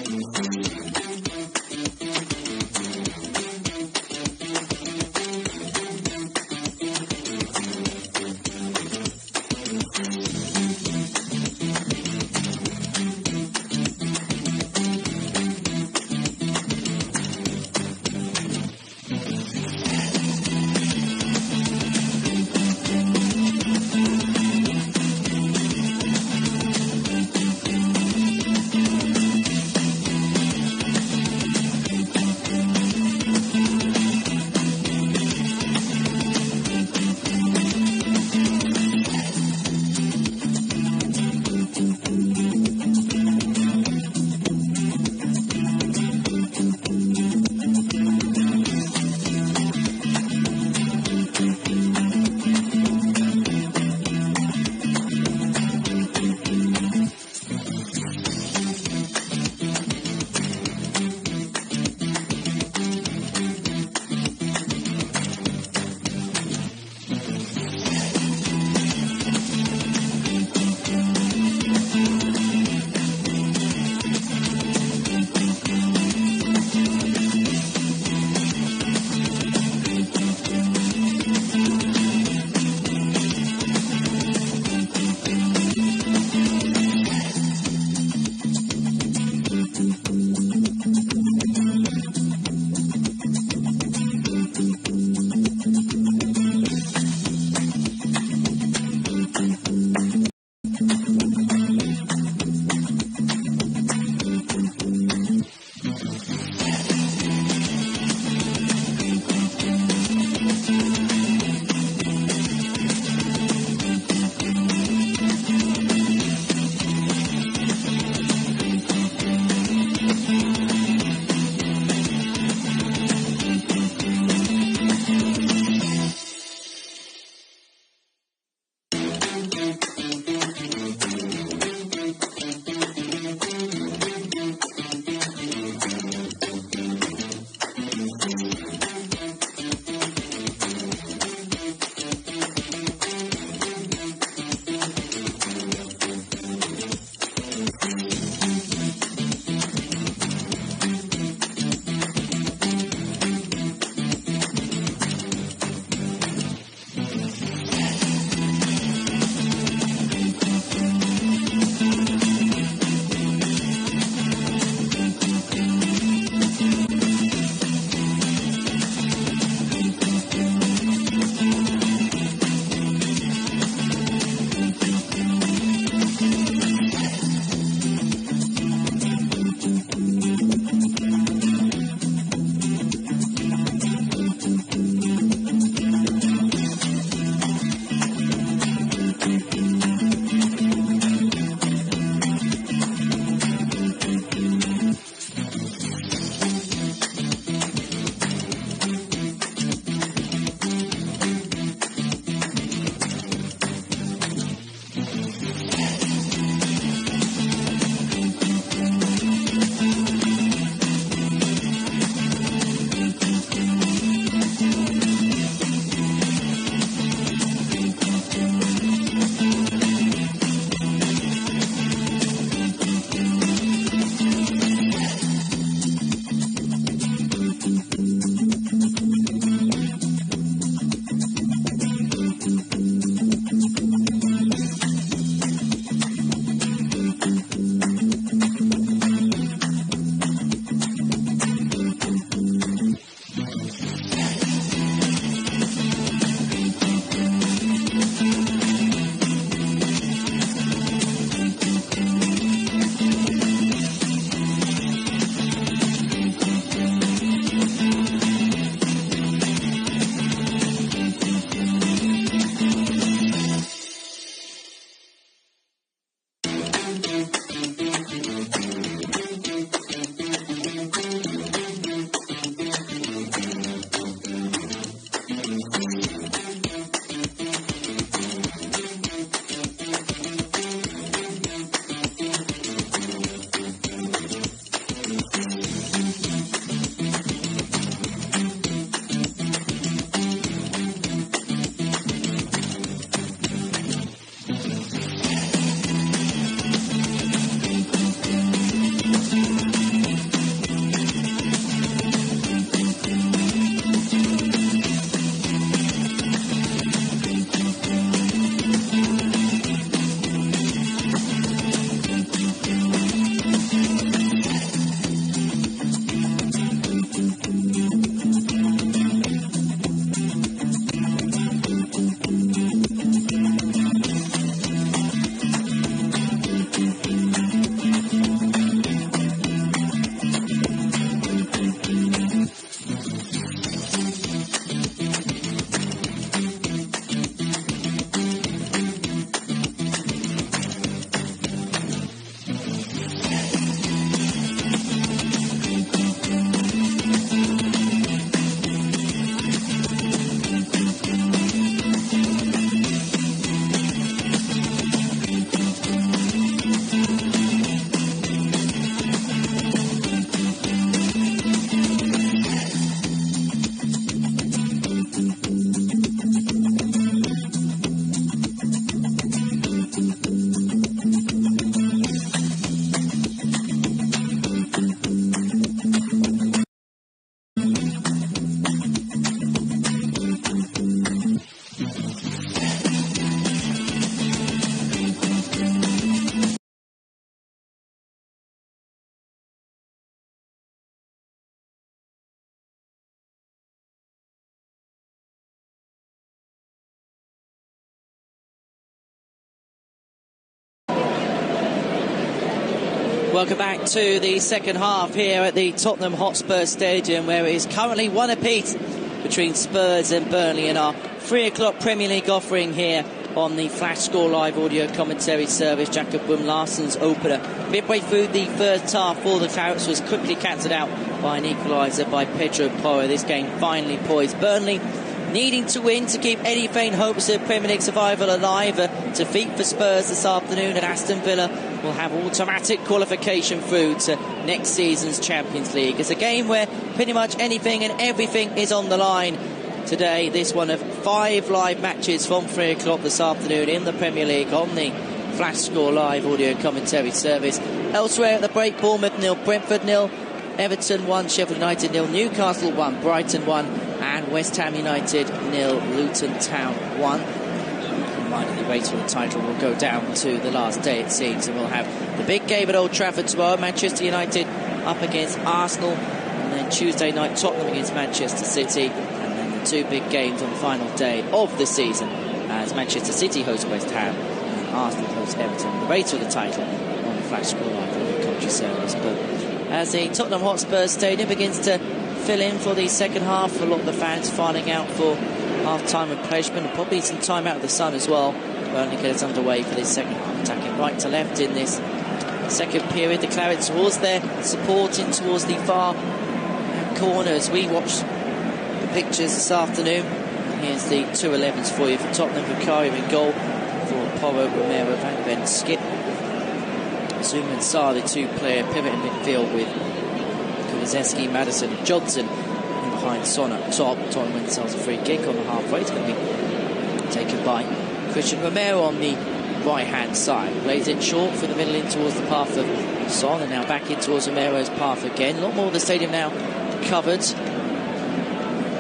Welcome back to the second half here at the Tottenham Hotspur Stadium, where it is currently 1 apiece between Spurs and Burnley in our 3 o'clock Premier League offering here on the Flash Score Live audio commentary service. Jacob Wim-Larsson's opener midway through the first half for the Clarets was quickly cancelled out by an equaliser by Pedro Porro. This game finally poised. Burnley needing to win to keep any faint hopes of Premier League survival alive. A defeat for Spurs this afternoon, and Aston Villa will have automatic qualification through to next season's Champions League. It's a game where pretty much anything and everything is on the line today. This one of 5 live matches from 3 o'clock this afternoon in the Premier League on the Flash Score Live audio commentary service. Elsewhere at the break, Bournemouth 0, Brentford 0, Everton 1, Sheffield United 0, Newcastle 1, Brighton 1, and West Ham United 0, Luton Town 1. The race for the title will go down to the last day, it seems, and we'll have the big game at Old Trafford tomorrow. Manchester United up against Arsenal, and then Tuesday night Tottenham against Manchester City, and then the 2 big games on the final day of the season as Manchester City host West Ham and Arsenal host Everton. The race for the title on the Flash Score Live for the country service. But as the Tottenham Hotspur Stadium begins to fill in for the second half, a lot of the fans filing out for half-time replacement, and probably some time out of the sun as well. Burnley get us underway for this second half, attacking right to left in this second period. The Clarets towards their supporting towards the far corners. We watched the pictures this afternoon. Here's the 2-11s for you for Tottenham. Vicario in goal for Porro, Romero, Van Ven, Skip, Zoom and Sarr, the 2-player pivot in midfield with Kulusevski, Maddison and Johnson behind Son up top. Tottenham wins themselves a free kick on the halfway. It's going to be taken by Christian Romero on the right-hand side. Plays it short for the middle in towards the path of Son, and now back in towards Romero's path again. A lot more of the stadium now covered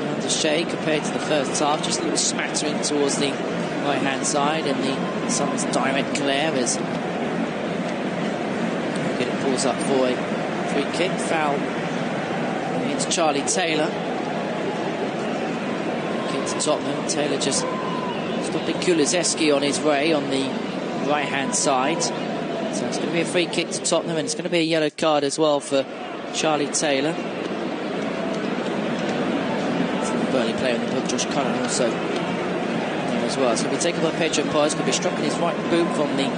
under shade compared to the first half. Just a little smattering towards the right-hand side, and the Son's direct glare as it pulls up for a free kick. Foul against Charlie Taylor. To Tottenham. Taylor just stopping Kulusevski on his way on the right-hand side. So it's going to be a free kick to Tottenham, and it's going to be a yellow card as well for Charlie Taylor. Burnley player in the book, Josh Cullen, also there as well. It's going to be taken by Pedro Porro. It's going to be struck in his right boot from the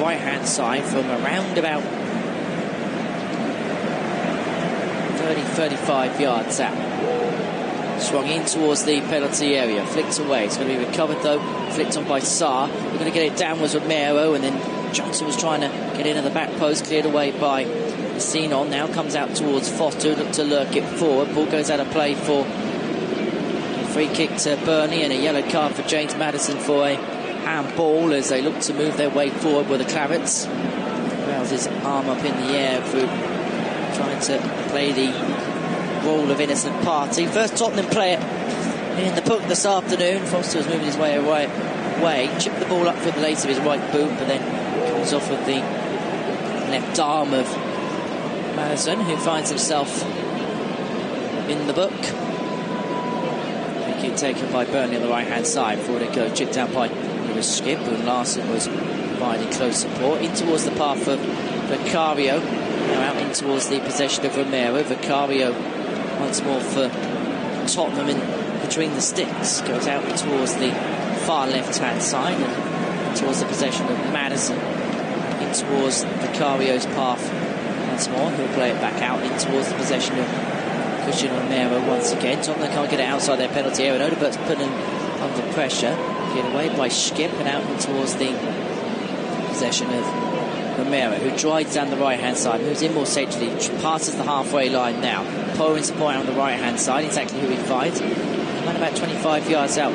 right-hand side from around about 30-35 yards out. Swung in towards the penalty area, flicked away. It's going to be recovered though, flicked on by Sarr. We're going to get it downwards with Romero, and then Johnson was trying to get into the back post, cleared away by Sinon. Now comes out towards Foster, look to lurk it forward. Ball goes out of play for a free kick to Burnley, and a yellow card for James Maddison for a handball as they look to move their way forward with the Clarets. Rails his arm up in the air through trying to play the role of innocent party. First Tottenham player in the book this afternoon. Foster was moving his way away, chipped the ball up for the lace of his right boot, but then comes off with the left arm of Maddison, who finds himself in the book. Kick taken by Burnley on the right hand side. Forward it goes, chipped down by Lewis Skip, and Larson was providing close support in towards the path of Vicario. Now out in towards the possession of Romero. Vicario once more for Tottenham in between the sticks. Goes out towards the far left-hand side and towards the possession of Maddison. In towards Vicario's path once more. He'll play it back out in towards the possession of Christian Romero once again. Tottenham can't get it outside their penalty area. Odebert's putting him under pressure. Get away by Skip and out in towards the possession of Romero, who drives down the right-hand side, moves in more centrally, passes the halfway line now. Porro in support on the right-hand side, exactly who he finds. And about 25 yards out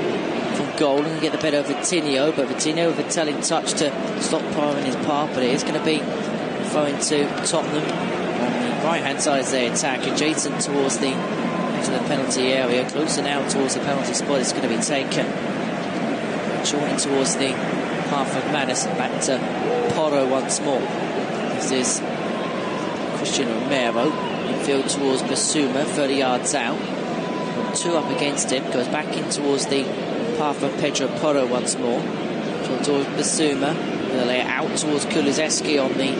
from goal, and get the better of Vitinho, but Vitinho with a telling touch to stop Porro in his path, but it is going to be thrown to Tottenham on the right-hand side as they attack, adjacent towards the edge of the penalty area, closer now towards the penalty spot. It's going to be taken. Shorting towards the half of Maddison, back to Porro once more. This is Christian Romero, infield towards Basuma, 30 yards out. 2 up against him, goes back in towards the path of Pedro Porro once more. Towards Basuma, going to lay it out towards Kulusevski on the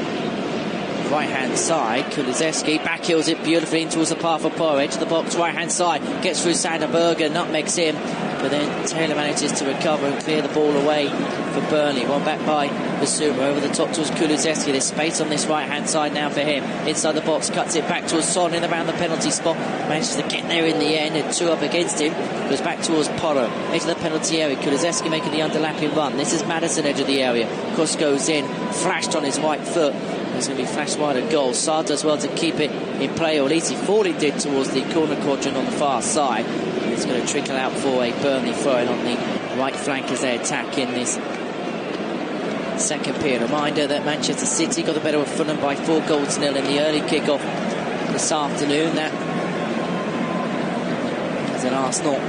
right-hand side. Kulusevski back heels it beautifully in towards the path of Porro. Edge of the box, right-hand side. Gets through Sander Berger, nutmegs him. But then Taylor manages to recover and clear the ball away for Burnley. One back by Basuma. Over the top towards Kulusevski. There's space on this right-hand side now for him. Inside the box, cuts it back towards Son in around the penalty spot. Manages to get there in the end, and two up against him. Goes back towards Porro. Edge of the penalty area. Kulusevski making the underlapping run. This is Maddison, edge of the area. Cross goes in, flashed on his right foot. It's going to be flashed wide of goal. Sarr does well to keep it in play, or at least he thought he did, towards the corner quadrant on the far side. And it's going to trickle out for a Burnley throw-in on the right flank as they attack in this second period. Reminder that Manchester City got the better of Fulham by 4-0 in the early kick-off this afternoon. That is an Arsenal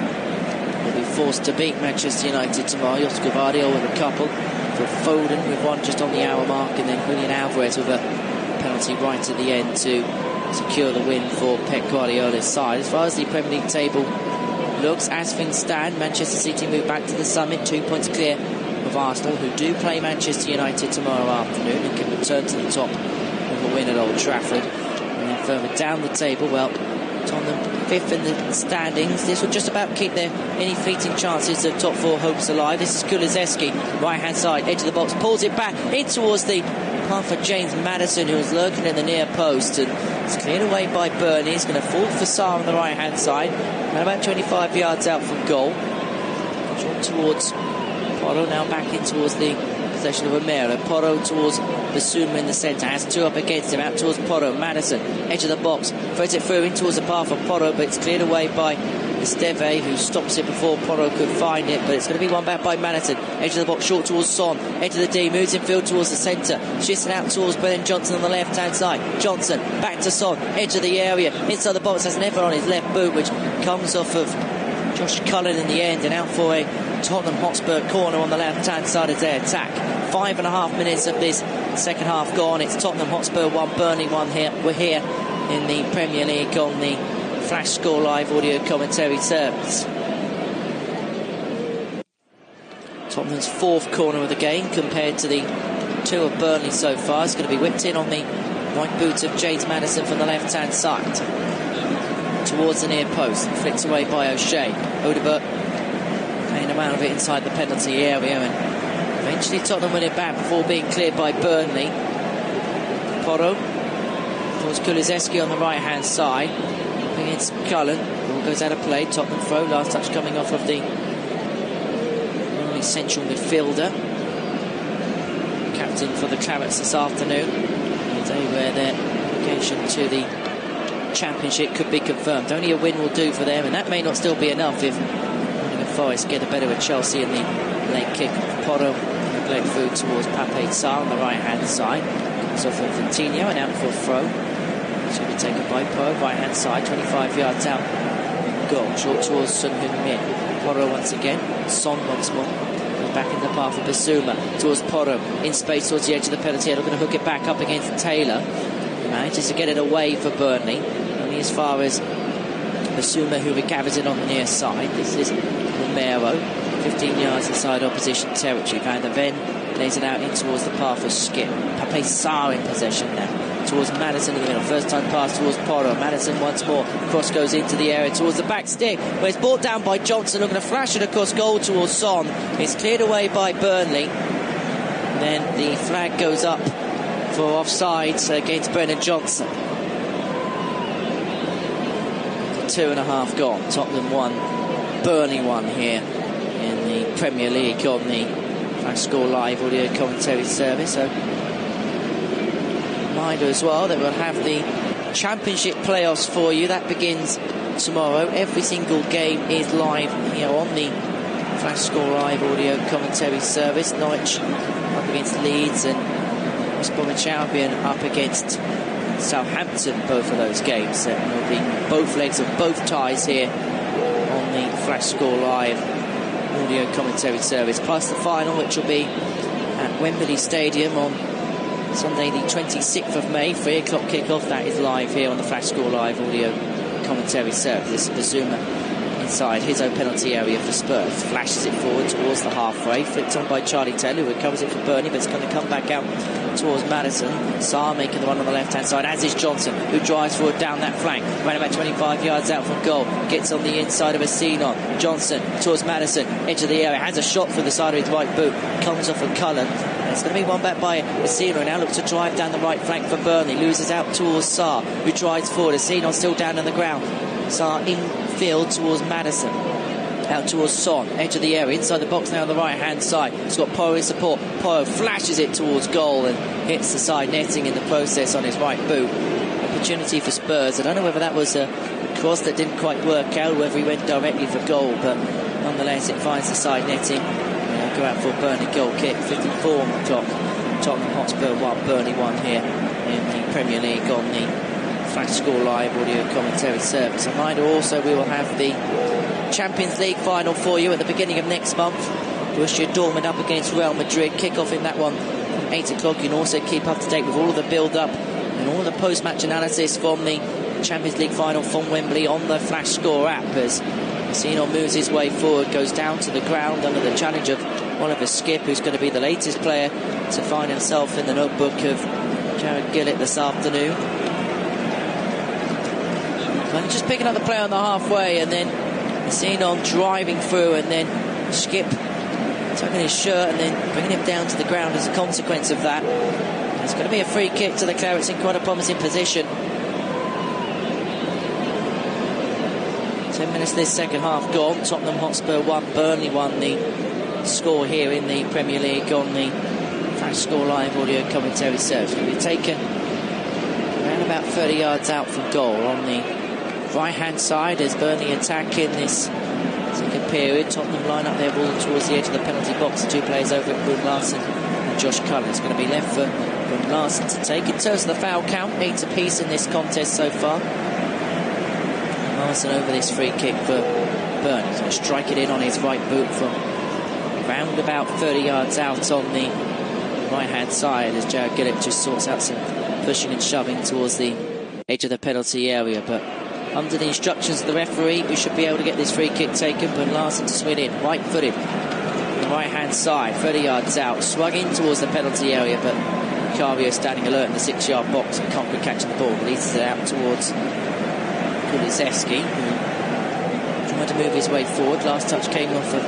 will be forced to beat Manchester United tomorrow. Oscar Vardio with a couple, for Foden with one just on the hour mark, and then Julian Alvarez with a penalty right at the end to secure the win for Pep Guardiola's side. As far as the Premier League table looks, as things stand, Manchester City move back to the summit, 2 points clear of Arsenal, who do play Manchester United tomorrow afternoon and can return to the top with a win at Old Trafford. And then further down the table, well, Tottenham 5th in the standings. This will just about keep their any fleeting chances of top 4 hopes alive. This is Kulusevski, right hand side, edge of the box, pulls it back in towards the path of James Maddison, who was lurking in the near post, and it's cleared away by Burnley. He's going to fall for Sarr on the right hand side, and about 25 yards out from goal. Drawn towards Porro, now back in towards the possession of Romero. Porro towards Basuma in the centre, has two up against him, out towards Porro. Maddison, edge of the box, throws it through in towards the path of Porro, but it's cleared away by Esteve, who stops it before Porro could find it, but it's going to be one back by Maddison. Edge of the box, short towards Son, edge of the D, moves infield towards the centre, shifts it out towards Brennan Johnson on the left hand side. Johnson back to Son, edge of the area, inside the box, has never on his left boot, which comes off of Josh Cullen in the end, and out for a Tottenham Hotspur corner on the left hand side as they attack. 5.5 minutes of this second half gone. It's Tottenham Hotspur 1, Burnley 1 here. We're here in the Premier League on the Flash Score Live audio commentary service. Tottenham's 4th corner of the game compared to the 2 of Burnley so far. It's going to be whipped in on the right boot of James Maddison from the left hand side towards the near post, flicked away by O'Shea. Odebert playing around of it inside the penalty area, and eventually Tottenham win it back before being cleared by Burnley. Porro towards Kulusevski on the right hand side against Cullen. Ball goes out of play. Tottenham throw, last touch coming off of the only central midfielder, captain for the Clarets this afternoon, a day where their application to the Championship could be confirmed. Only a win will do for them, and that may not still be enough if Nottingham Forest get a better with Chelsea in the late kick. Porro played through towards Pape Sarr on the right hand side. So for Coutinho, and out for a throw. Should be taken by Porro, right hand side, 25 yards out. Goal, short towards Son Heung-min. Porro once again, Son once more. Back in the path of Basuma towards Porro, in space towards the edge of the penalty area. Looking to hook it back up against Taylor. He manages to get it away for Burnley, only as far as Basuma, who recovers it on the near side. This is Romero, 15 yards inside opposition territory. Van der Ven lays it out in towards the path of Skip. Pape Sarr in possession now, towards Maddison in the middle. First time pass towards Porro. Maddison once more. Cross goes into the area towards the back stick, where it's brought down by Johnson. Looking to flash it across goal towards Son. It's cleared away by Burnley. Then the flag goes up for offside against Brennan Johnson. 2.5 gone. Tottenham 1, Burnley 1 here in the Premier League on the Flash Score Live audio commentary service. So, reminder as well that we'll have the Championship playoffs for you. That begins tomorrow. Every single game is live here on the Flash Score Live audio commentary service. Norwich up against Leeds, and West Bromwich Albion up against Southampton. Both of those games will be both legs of both ties here on the Flash Score Live audio commentary service, plus the final, which will be at Wembley Stadium on Sunday the 26th of May, 3 o'clock kickoff. That is live here on the Flash Score Live audio commentary service. This is Basuma side, his own penalty area for Spurs. Flashes it forward towards the halfway, flicked on by Charlie Taylor, who recovers it for Burnley, but it's going to come back out towards Maddison. Sarr making the run on the left-hand side, as is Johnson, who drives forward down that flank, around about 25 yards out from goal, gets on the inside of a Senon. Johnson towards Maddison, into the area, has a shot through the side of his right boot, comes off of Cullen, and it's going to be one back by Senon. Now looks to drive down the right flank for Burnley, loses out towards Sarr, who drives forward. Senon still down on the ground. Sarr infield towards Maddison, out towards Son, edge of the area, inside the box now on the right hand side. He's got Porro in support. Porro flashes it towards goal and hits the side netting in the process on his right boot. Opportunity for Spurs. I don't know whether that was a cross that didn't quite work out, whether he went directly for goal, but nonetheless it finds the side netting. Go out for a Burnley goal kick. 54 on the clock. Tottenham Hotspur 1, Burnley 1 here in the Premier League on the Flash Score Live audio commentary service. A reminder also, we will have the Champions League final for you at the beginning of next month. Borussia Dortmund up against Real Madrid. Kick-off in that one from 8 o'clock. You can also keep up to date with all of the build-up and all of the post-match analysis from the Champions League final from Wembley on the Flash Score app, as Senon moves his way forward, goes down to the ground under the challenge of Oliver Skipp, who's going to be the latest player to find himself in the notebook of Jared Gillett this afternoon. And just picking up the play on the halfway, and then Senon driving through, and then Skipp tugging his shirt and then bringing him down to the ground as a consequence of that. It's going to be a free kick to the Clarets in quite a promising position. 10 minutes this second half gone. Tottenham Hotspur 1, Burnley 1, the score here in the Premier League on the Flash Score Live audio commentary service. It's going to be taken around about 30 yards out from goal on the right-hand side as Burnley attack in this second period. Tottenham line up their ball towards the edge of the penalty box. The two players over at Brun Larsen and Josh Cullen. It's going to be left for Brun Larsen to take. In terms of the foul count, 8 apiece in this contest so far. Larsen over this free kick for Burnley. He's going to strike it in on his right boot from round about 30 yards out on the right-hand side as Jared Gillett just sorts out some pushing and shoving towards the edge of the penalty area. But under the instructions of the referee, we should be able to get this free kick taken. But Larsen to swing in, right-footed, on the right-hand side, 30 yards out, swung in towards the penalty area, but Cario standing alert in the 6-yard box and can't be catching the ball. Releases it out towards Kulizeski, who tried to move his way forward. Last touch came off of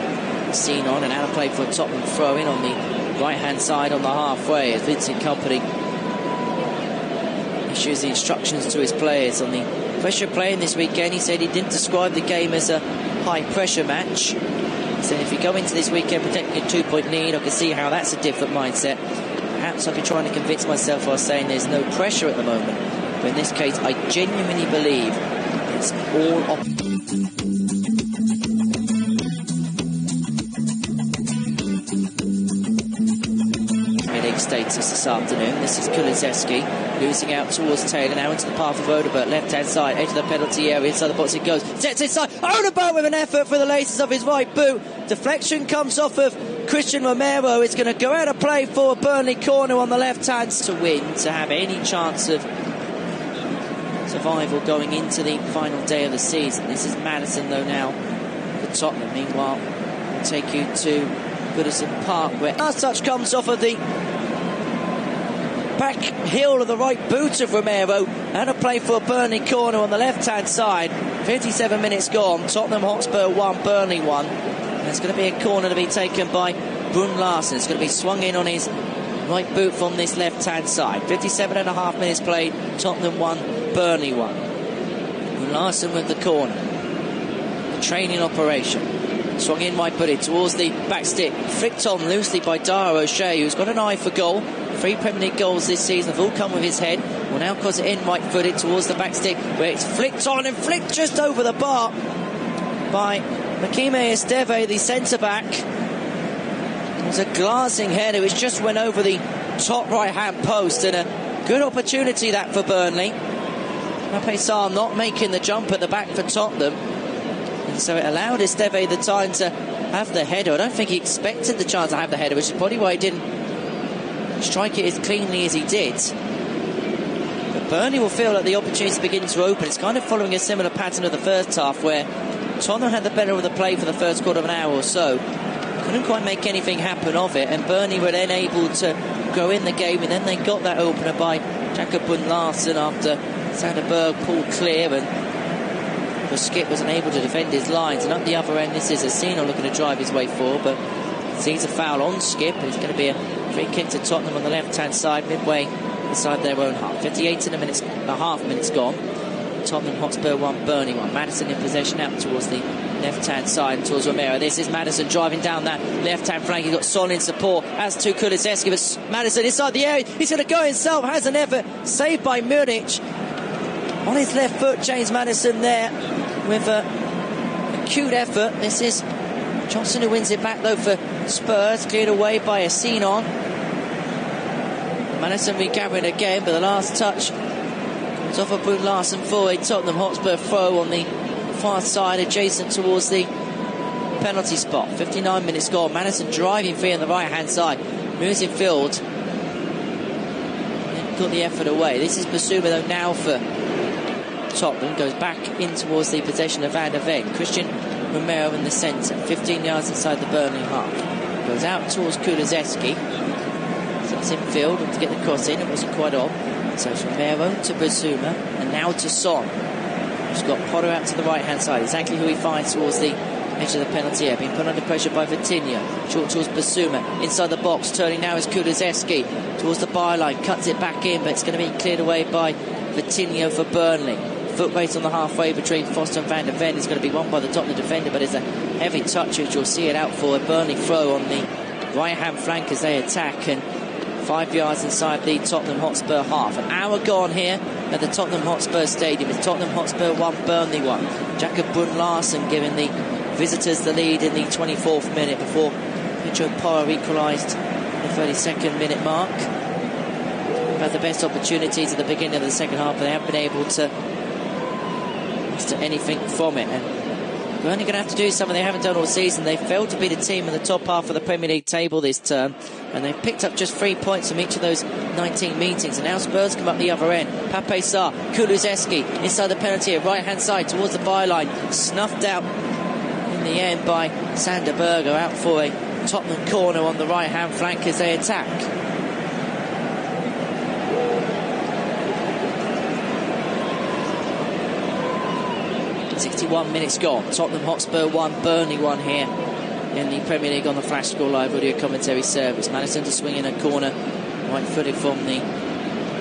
Senon, and out of play for a Tottenham throw-in on the right-hand side on the halfway as Vincent Kompany issues the instructions to his players on the pressure playing this weekend. He said he didn't describe the game as a high-pressure match. He said if you go into this weekend protecting a 2-point lead, I can see how that's a different mindset. Perhaps I've been trying to convince myself while saying there's no pressure at the moment. But in this case, I genuinely believe it's all status this afternoon. This is Kulizeski losing out towards Taylor, now into the path of Odegaard, left-hand side, edge of the penalty area, inside the box it goes, sets inside, Odegaard with an effort for the laces of his right boot, deflection comes off of Christian Romero. It's going to go out of play for a Burnley corner on the left-hand to win, to have any chance of survival going into the final day of the season. This is Maddison though now for Tottenham. Meanwhile, we'll take you to Goodison Park, where last touch comes off of the back heel of the right boot of Romero, and a play for a Burnley corner on the left-hand side. 57 minutes gone. Tottenham Hotspur 1, Burnley 1. And it's going to be a corner to be taken by Brun Larsen. It's going to be swung in on his right boot from this left-hand side. 57.5 minutes played. Tottenham 1, Burnley 1. Brun Larsen with the corner. The training operation. Swung in right-footed towards the back stick. Flicked on loosely by Dara O'Shea, who's got an eye for goal. 3 Premier League goals this season have all come with his head. Will now cross it in right-footed towards the back stick, where it's flicked on and flicked just over the bar by Makime Esteve, the centre-back. It was a glancing header which just went over the top right-hand post, and a good opportunity that for Burnley. Mape Sarr not making the jump at the back for Tottenham, and so it allowed Esteve the time to have the header. I don't think he expected the chance to have the header, which is probably why he didn't strike it as cleanly as he did. But Burnley will feel that the opportunity is beginning to open. It's kind of following a similar pattern of the first half, where Tottenham had the better of the play for the first quarter of an hour or so. Couldn't quite make anything happen of it, and Burnley were then able to go in the game, and then they got that opener by Jakob Larsen after Sander Berg pulled clear, and the skip was unable to defend his lines. And up the other end, this is Asino looking to drive his way forward, but sees a foul on Skip, and it's going to be a free kick to Tottenham on the left-hand side, midway inside their own half. 58 and a half minutes gone. Tottenham Hotspur 1, Burnley 1. Madison in possession out towards the left-hand side and towards Romero. This is Madison driving down that left-hand flank. He's got Son in support, as to Kulusevski, but Madison inside the area. He's going to go himself, has an effort, saved by Muric. On his left foot, James Madison there with a acute effort. This is Johnson who wins it back though for Spurs, cleared away by Asinon. Madison regathering again, but the last touch was off of Brun Larsen for a Tottenham Hotspur throw on the far side, adjacent towards the penalty spot. 59 minutes gone. Madison driving free on the right hand side, moves in field, got the effort away. This is Basuma though now for Tottenham, goes back in towards the possession of Van der Ven. Christian Romero in the centre, 15 yards inside the Burnley half. Goes out towards Kulusevski. Sits in field to get the cross in. It wasn't quite on. So it's Romero to Basuma, and now to Son. He's got Porro out to the right hand side. Exactly who he finds towards the edge of the penalty area. Being put under pressure by Vitinha. Short towards Basuma. Inside the box. Turning now is Kulusevski towards the byline. Cuts it back in, but it's going to be cleared away by Vitinha for Burnley. Foot race on the halfway between Foster and Van der Ven is going to be won by the Tottenham defender, but it's a heavy touch, which you'll see it out for a Burnley throw on the right hand flank as they attack, and 5 yards inside the Tottenham Hotspur half. An hour gone here at the Tottenham Hotspur Stadium. It's Tottenham Hotspur 1, Burnley 1. Jakob Brun Larsen giving the visitors the lead in the 24th minute before Pedro Porro equalised the 32nd minute mark. They've had the best opportunities at the beginning of the second half, but they haven't been able to anything from it, and we're only going to have to do something they haven't done all season. They failed to be the team in the top half of the Premier League table this term, and they've picked up just 3 points from each of those 19 meetings, and now Spurs come up the other end. Pape Sarr, Kulusevski inside the penalty area, right hand side towards the byline, snuffed out in the end by Sander Berg, out for a Tottenham corner on the right hand flank as they attack. 61 minutes gone. Tottenham Hotspur 1, Burnley 1 here in the Premier League on the Flash Score Live audio commentary service. Madison to swing in a corner, right-footed from the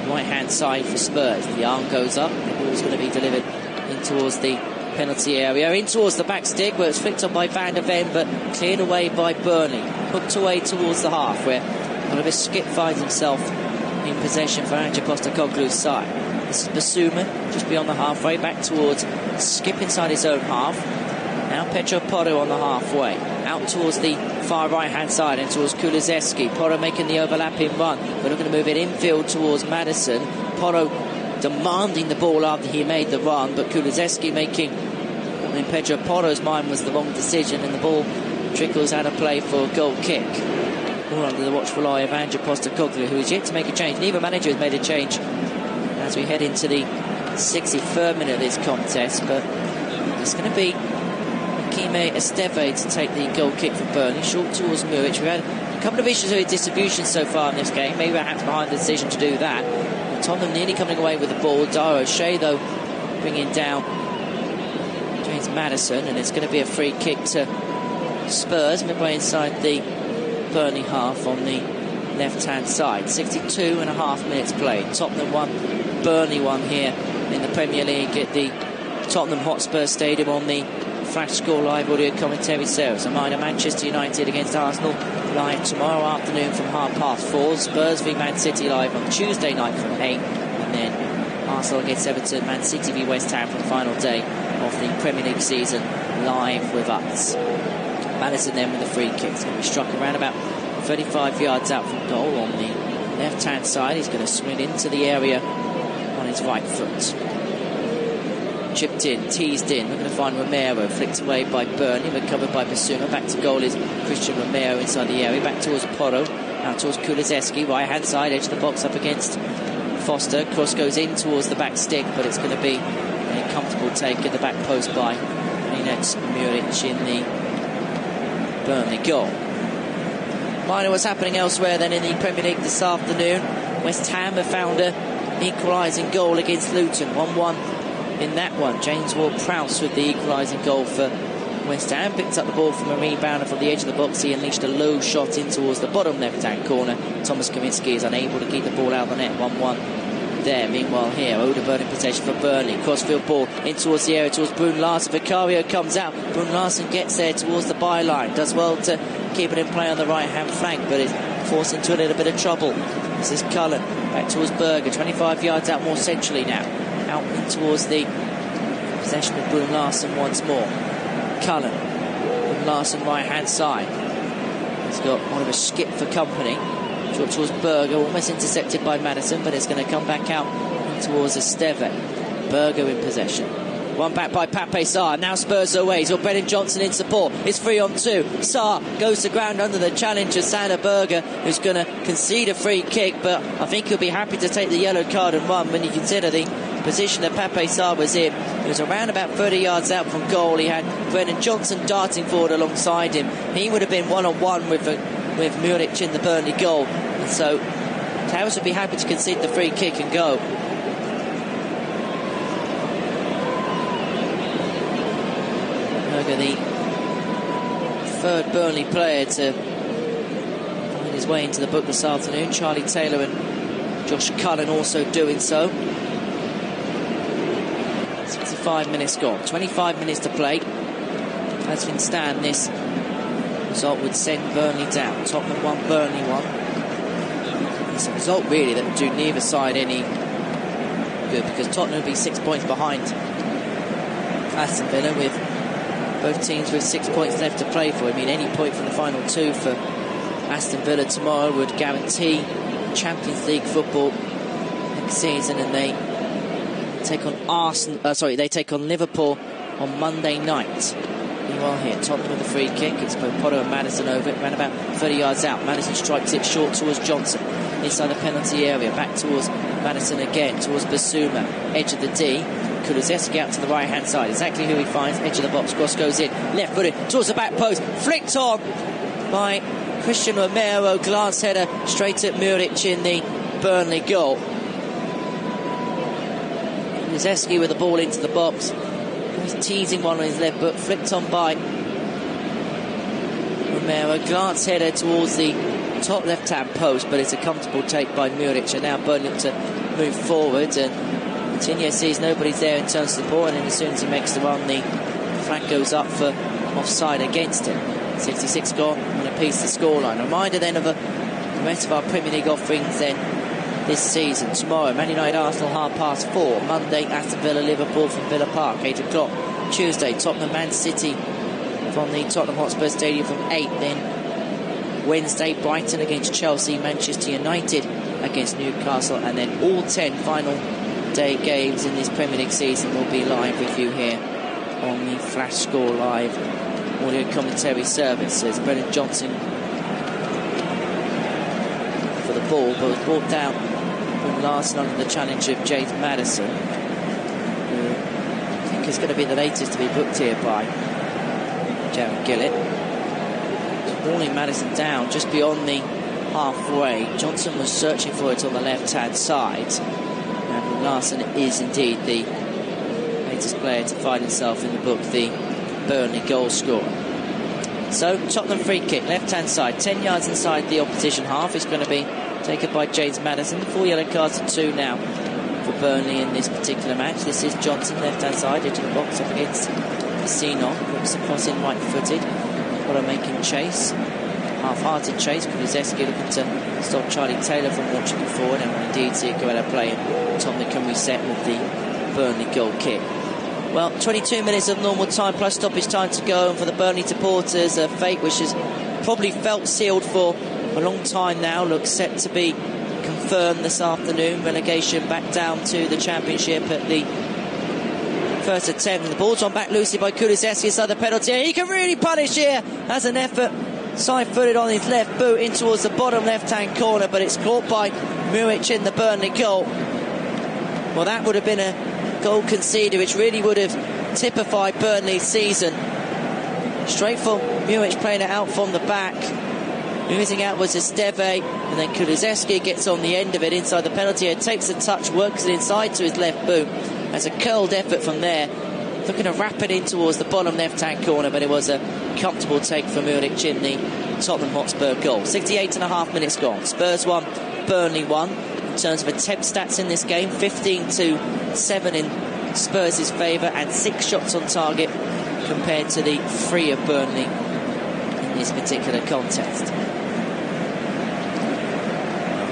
right-hand side for Spurs. The arm goes up. The ball's going to be delivered in towards the penalty area, in towards the back stick, where it's flicked on by Van der Ven, but cleared away by Burnley. Hooked away towards the half, where Oliver Skip finds himself in possession for Ange Postecoglou's side. This is Basuma, just beyond the halfway, back towards Skip inside his own half. Now Pedro Porro on the halfway, out towards the far right-hand side and towards Kulusevski. Porro making the overlapping run. We're looking to move it infield towards Madison. Porro demanding the ball after he made the run, but Kulusevski making, in Pedro Porro's mind, was the wrong decision, and the ball trickles out of play for a goal kick. All under the watchful eye of Ange Postecoglou, who is yet to make a change. Neither manager has made a change as we head into the 63rd minute of this contest, but it's going to be Kime Esteve to take the goal kick for Burnley, short towards Muric. We've had a couple of issues with distribution so far in this game, maybe perhaps behind the decision to do that. And Tottenham nearly coming away with the ball. Dara O'Shea though bringing down James Madison, and it's going to be a free kick to Spurs midway inside the Burnley half on the left-hand side. 62 and a half minutes played. Tottenham 1, Burnley 1 here in the Premier League at the Tottenham Hotspur Stadium on the Flash Score Live audio commentary service. A reminder, Manchester United against Arsenal live tomorrow afternoon from 4:30. Spurs v Man City live on Tuesday night from 8, and then Arsenal against Everton, Man City v West Ham for the final day of the Premier League season live with us. Madison then with the free kick. It's going to be struck around about 35 yards out from goal on the left-hand side. He's going to swing into the area on his right foot. Chipped in, teased in. We're going to find Romero, flicked away by Burnley, recovered by Basuma. Back to goal is Christian Romero inside the area. Back towards Porro, now towards Kulusevski, right-hand side, edge of the box up against Foster. Cross goes in towards the back stick, but it's going to be a comfortable take at the back post by Next, Muric in the Burnley goal. Minor what's happening elsewhere then in the Premier League this afternoon. West Ham have found an equalising goal against Luton. 1-1 in that one. James Ward-Prowse with the equalising goal for West Ham. Picked up the ball from a rebounder from the edge of the box. He unleashed a low shot in towards the bottom left-hand corner. Thomas Kaminski is unable to keep the ball out of the net. 1-1 there. Meanwhile here, Odegaard in possession for Burnley. Crossfield ball in towards the area, towards Brun Larsen. Vicario comes out. Brun Larsen gets there towards the byline. Does well to keep it in play on the right-hand flank, but is forced into a little bit of trouble. This is Cullen. Back towards Berger. 25 yards out more centrally now. Out in towards the possession of Brun Larsen once more. Cullen. Brun Larsen right-hand side. He's got Oliver Skip for company. Drop towards Berger, almost intercepted by Maddison, but it's going to come back out towards Esteve. Berger in possession. One back by Pape Sarr. Now Spurs away. He's got Brennan Johnson in support. It's 3-on-2. Sarr goes to ground under the challenge of Sander Berger, who's going to concede a free kick, but I think he'll be happy to take the yellow card and run when you consider the position that Pape Sarr was in. He was around about 30 yards out from goal. He had Brennan Johnson darting forward alongside him. He would have been one-on-one with Muric in the Burnley goal. And so Towers would be happy to concede the free kick and go. Berger, the third Burnley player to find his way into the book this afternoon. Charlie Taylor and Josh Cullen also doing so. 65 minutes gone. 25 minutes to play. As things stand, this result would send Burnley down. Tottenham 1, Burnley 1. It's a result really that would do neither side any good, because Tottenham would be 6 points behind Aston Villa, with both teams with 6 points left to play for. I mean, any point from the final two for Aston Villa tomorrow would guarantee Champions League football next season, and they take on they take on Liverpool on Monday night. Meanwhile here, Tottenham with a free kick. It's both Porro and Maddison over it. Ran about 30 yards out. Maddison strikes it short towards Johnson. Inside the penalty area. Back towards Maddison again. Towards Basuma. Edge of the D. Kulusevski out to the right-hand side. Exactly who he finds. Edge of the box. Cross goes in. Left-footed towards the back post. Flicked on by Christian Romero. Glance header straight at Muric in the Burnley goal. Kulusevski with the ball into the box. He's teasing one on his left foot, flicked on by Romero. Glance header towards the top left-hand post, but it's a comfortable take by Muric. And now Burnley look to move forward, and Coutinho sees nobody's there in terms of support, and then as soon as he makes the run, the flag goes up for offside against him. 66 gone, and a piece to scoreline. A reminder then of the rest of our Premier League offerings then this season. Tomorrow, Man United Arsenal 4:30. Monday, Aston Villa Liverpool from Villa Park 8 o'clock. Tuesday, Tottenham Man City from the Tottenham Hotspur Stadium from 8. Then Wednesday, Brighton against Chelsea, Manchester United against Newcastle, and then all 10 final day games in this Premier League season will be live with you here on the Flash Score Live audio commentary service. As Brennan Johnson for the ball, but was brought down from Larsen under the challenge of James Maddison, who I think is going to be the latest to be booked here by Jared Gillett. Walling Maddison down just beyond the halfway. Johnson was searching for it on the left-hand side, and Larsen is indeed the latest player to find himself in the book, the Burnley goal scorer. So Tottenham free kick, left-hand side, 10 yards inside the opposition half. It's going to be taken by James Maddison. 4 yellow cards to 2 now for Burnley in this particular match. This is Johnson, left-hand side, into the box up against Sinon. Puts across in right-footed. Got a making chase. Half-hearted chase. Kulusevski looking to stop Charlie Taylor from launching it forward, and will indeed see Guerrero playing. Tottenham can reset with the Burnley goal kick. Well, 22 minutes of normal time plus stoppage time to go, and for the Burnley supporters, a fate which has probably felt sealed for a long time now looks set to be confirmed this afternoon. Relegation back down to the Championship at the first attempt. The ball's on back loosely by Kulusevski inside the penalty area. He can really punish here as an effort, side-footed on his left boot in towards the bottom left-hand corner, but it's caught by Muric in the Burnley goal. Well, that would have been a goal conceded, which really would have typify Burnley's season. Straight for Mujic, playing it out from the back. Moving out was Esteve, and then Kulusevski gets on the end of it inside the penalty area, takes a touch, works it inside to his left boot. That's a curled effort from there. Looking to wrap it in towards the bottom left-hand corner, but it was a comfortable take for Mujic in the Tottenham Hotspur goal. 68.5 minutes gone. Spurs 1, Burnley 1. In terms of attempt stats in this game, 15-7 in Spurs' favour and 6 shots on target compared to the 3 of Burnley in this particular contest.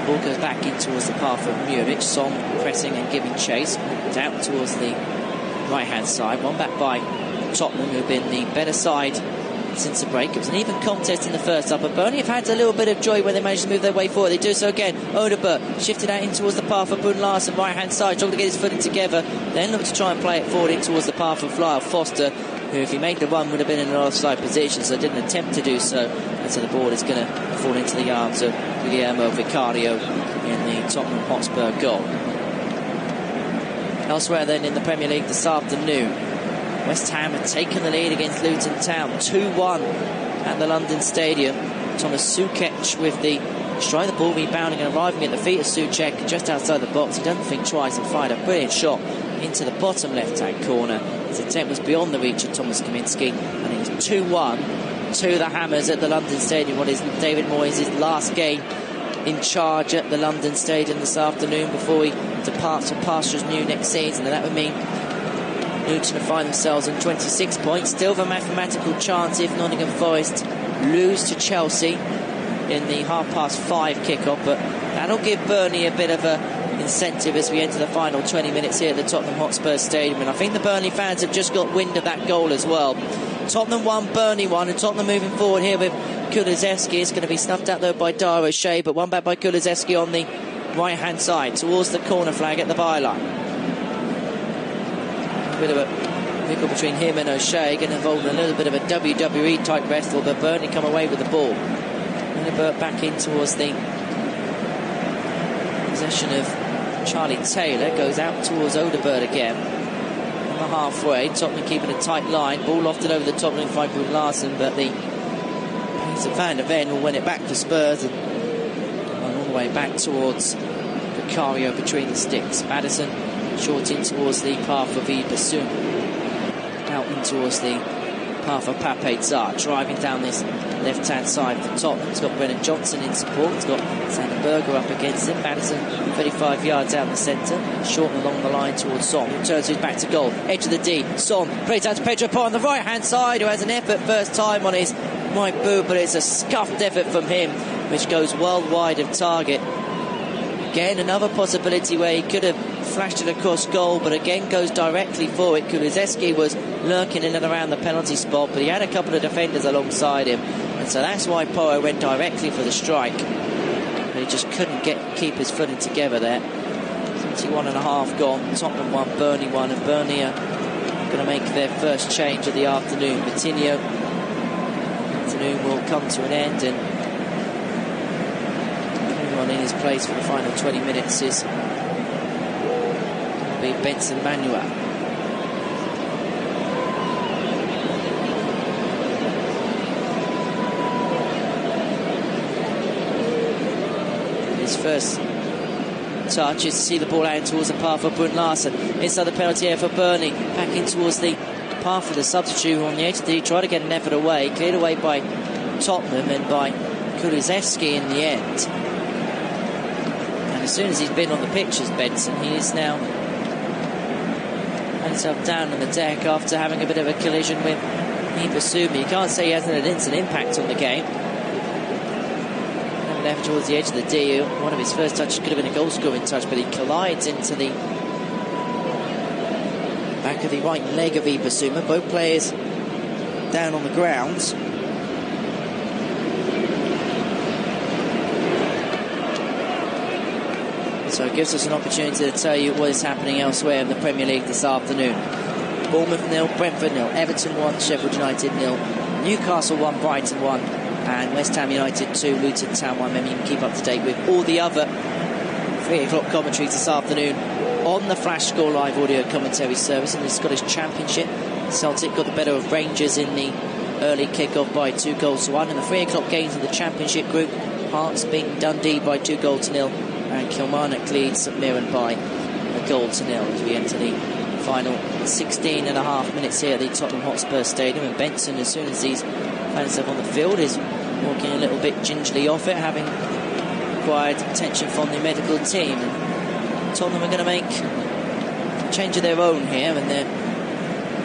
Ball goes back in towards the path of Mujic. Son pressing and giving chase. Down towards the right-hand side. One back by Tottenham, who've been the better side since the break. It was an even contest in the first half, but Burnley have had a little bit of joy when they managed to move their way forward. They do so again. Odegaard shifted out in towards the path of Brun Larsen, right-hand side, trying to get his footing together. Then look to try and play it forward in towards the path of Lyle Foster, who, if he made the run, would have been in an offside position, so didn't attempt to do so. And so the ball is going to fall into the arms of Guillermo Vicario in the Tottenham Hotspur goal. Elsewhere then in the Premier League this afternoon, West Ham had taken the lead against Luton Town 2-1 at the London Stadium. Thomas Souček with the strike, the ball rebounding and arriving at the feet of Souček just outside the box. He doesn't think twice and fired a brilliant shot into the bottom left-hand corner. His attempt was beyond the reach of Thomas Kaminski, and it was 2-1 to the Hammers at the London Stadium. What is David Moyes' last game in charge at the London Stadium this afternoon before he departs for pastures new next season, and that would mean Luton will find themselves on 26 points. Still the mathematical chance if Nottingham Forest lose to Chelsea in the 5:30 kick-off, but that'll give Burnley a bit of a incentive as we enter the final 20 minutes here at the Tottenham Hotspur Stadium. And I think the Burnley fans have just got wind of that goal as well. Tottenham 1, Burnley 1, and Tottenham moving forward here with Kulusevski. It's going to be snuffed out though by Dara O'Shea, but one back by Kulusevski on the right-hand side towards the corner flag at the byline. A bit of a pickle between him and O'Shea, getting involved in a little bit of a WWE type wrestle, but Burnley come away with the ball. Burt back in towards the possession of Charlie Taylor, goes out towards Odegaard again on the halfway. Tottenham keeping a tight line, ball lofted over the top line by Brun Larsen, but the pace of Van der Ven will win it back for Spurs and all the way back towards Vicario between the sticks. Maddison short in towards the path of Ibasum, out in towards the path of Pape Sarr, driving down this left-hand side for Tottenham. It's got Brennan Johnson in support. It's got Sander Berger up against him. Maddison 35 yards out the centre. Shorten along the line towards Son, who turns his back to goal. Edge of the D. Son plays out to Pedro Porro on the right-hand side, who has an effort first time on his right boot, but it's a scuffed effort from him, which goes well wide of target. Again, another possibility where he could have flashed it across goal, but again goes directly for it. Kulusevski was lurking in and around the penalty spot, but he had a couple of defenders alongside him, and so that's why Porro went directly for the strike. But he just couldn't keep his footing together there. 71.5 gone. Tottenham 1, Burnley 1, and Burnley are going to make their first change of the afternoon. Coutinho, afternoon will come to an end, and everyone in his place for the final 20 minutes is going to be Benson Manuel. His first touch is to see the ball out towards the path of Brun Larsen. Inside the penalty area for Burnley. Back in towards the path of the substitute on the edge of the try to get an effort away. Cleared away by Tottenham and by Kulusevski in the end. And as soon as he's been on the pitch as Benson, he is now had himself down on the deck after having a bit of a collision with Ibasumi. You can't say he hasn't had an instant impact on the game. Left towards the edge of the D. One of his first touches could have been a goal-scoring touch, but he collides into the back of the right leg of Ibasuma. Both players down on the ground. So it gives us an opportunity to tell you what is happening elsewhere in the Premier League this afternoon. Bournemouth 0, Brentford 0, Everton 1, Sheffield United 0, Newcastle 1, Brighton 1, and West Ham United 2, Luton Town 1. Maybe you can keep up to date with all the other 3 o'clock commentaries this afternoon on the Flash Score Live audio commentary service in the Scottish Championship. Celtic got the better of Rangers in the early kick-off by 2-1 in the 3 o'clock games of the Championship group. Hearts beating Dundee by 2-0, and Kilmarnock leads St Mirren by 1-0 as we enter the final 16 and a half minutes here at the Tottenham Hotspur Stadium. And Benson, as soon as he's found himself on the field, is walking a little bit gingerly off it, having required attention from the medical team. And Tottenham are going to make a change of their own here, and they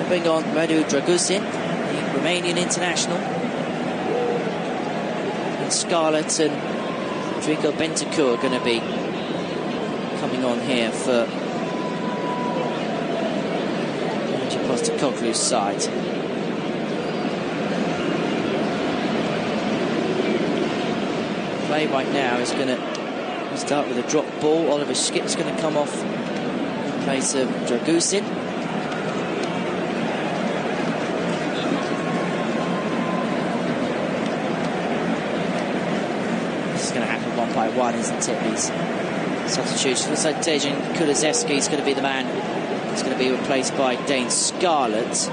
bring on Radu Dragusin, the Romanian international, and Scarlett and Rodrigo Bentancur are going to be coming on here for Postecoglou's side. Play right now is going to start with a drop ball. Oliver Skipp's going to come off in place of Dragusin. This is going to happen one by one, isn't it? These substitutions. Looks like Dejan Kulusevski is going to be the man. He's going to be replaced by Dane Scarlett.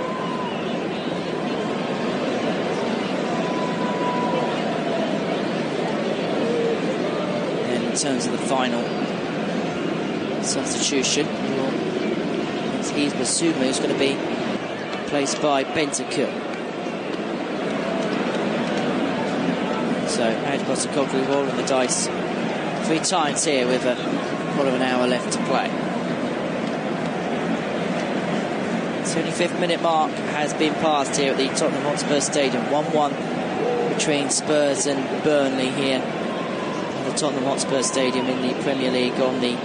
And in terms of the final substitution, it's Yves Bissouma who's going to be replaced by Bentancur. So Ange Postecoglou rolling the dice 3 times here with a quarter of an hour left to play. 25th minute mark has been passed here at the Tottenham Hotspur Stadium. 1-1 between Spurs and Burnley here at the Tottenham Hotspur Stadium in the Premier League on the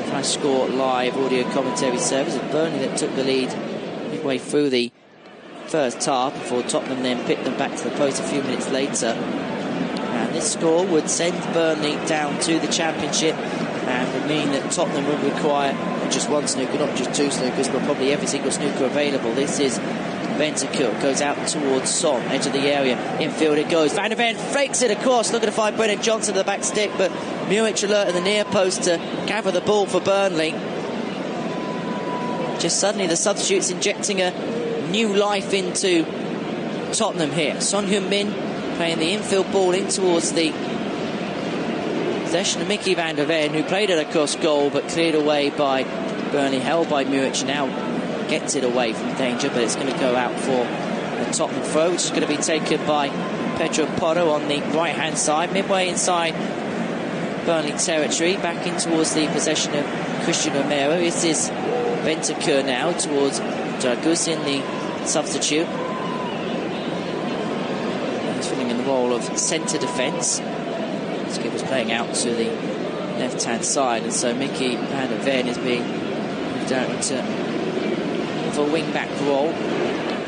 Flash Score live audio commentary service. It's Burnley that took the lead midway through the first half before Tottenham then picked them back to the post a few minutes later. And this score would send Burnley down to the Championship and would mean that Tottenham would require not just one snooker, not just 2 snookers, but probably every single snooker available. This is Bentancur, goes out towards Son, edge of the area, infield it goes. Van der Ven flakes it across, looking to find Brennan Johnson to the back stick, but Muic alert in the near post to gather the ball for Burnley. Just suddenly the substitutes injecting a new life into Tottenham here. Son Heung-min playing the infield ball in towards the possession of Mickey van der Ven, who played it across goal but cleared away by Burnley, held by Muic. Now gets it away from danger, but it's going to go out for a Tottenham throw, which is going to be taken by Pedro Porro on the right hand side, midway inside Burnley territory, back in towards the possession of Christian Romero. This is Bentancur now towards Dragusin, the substitute. He's filling in the role of centre defence. Skipper's playing out to the left-hand side, and so Mickey van der Ven is being moved out to a wing-back role.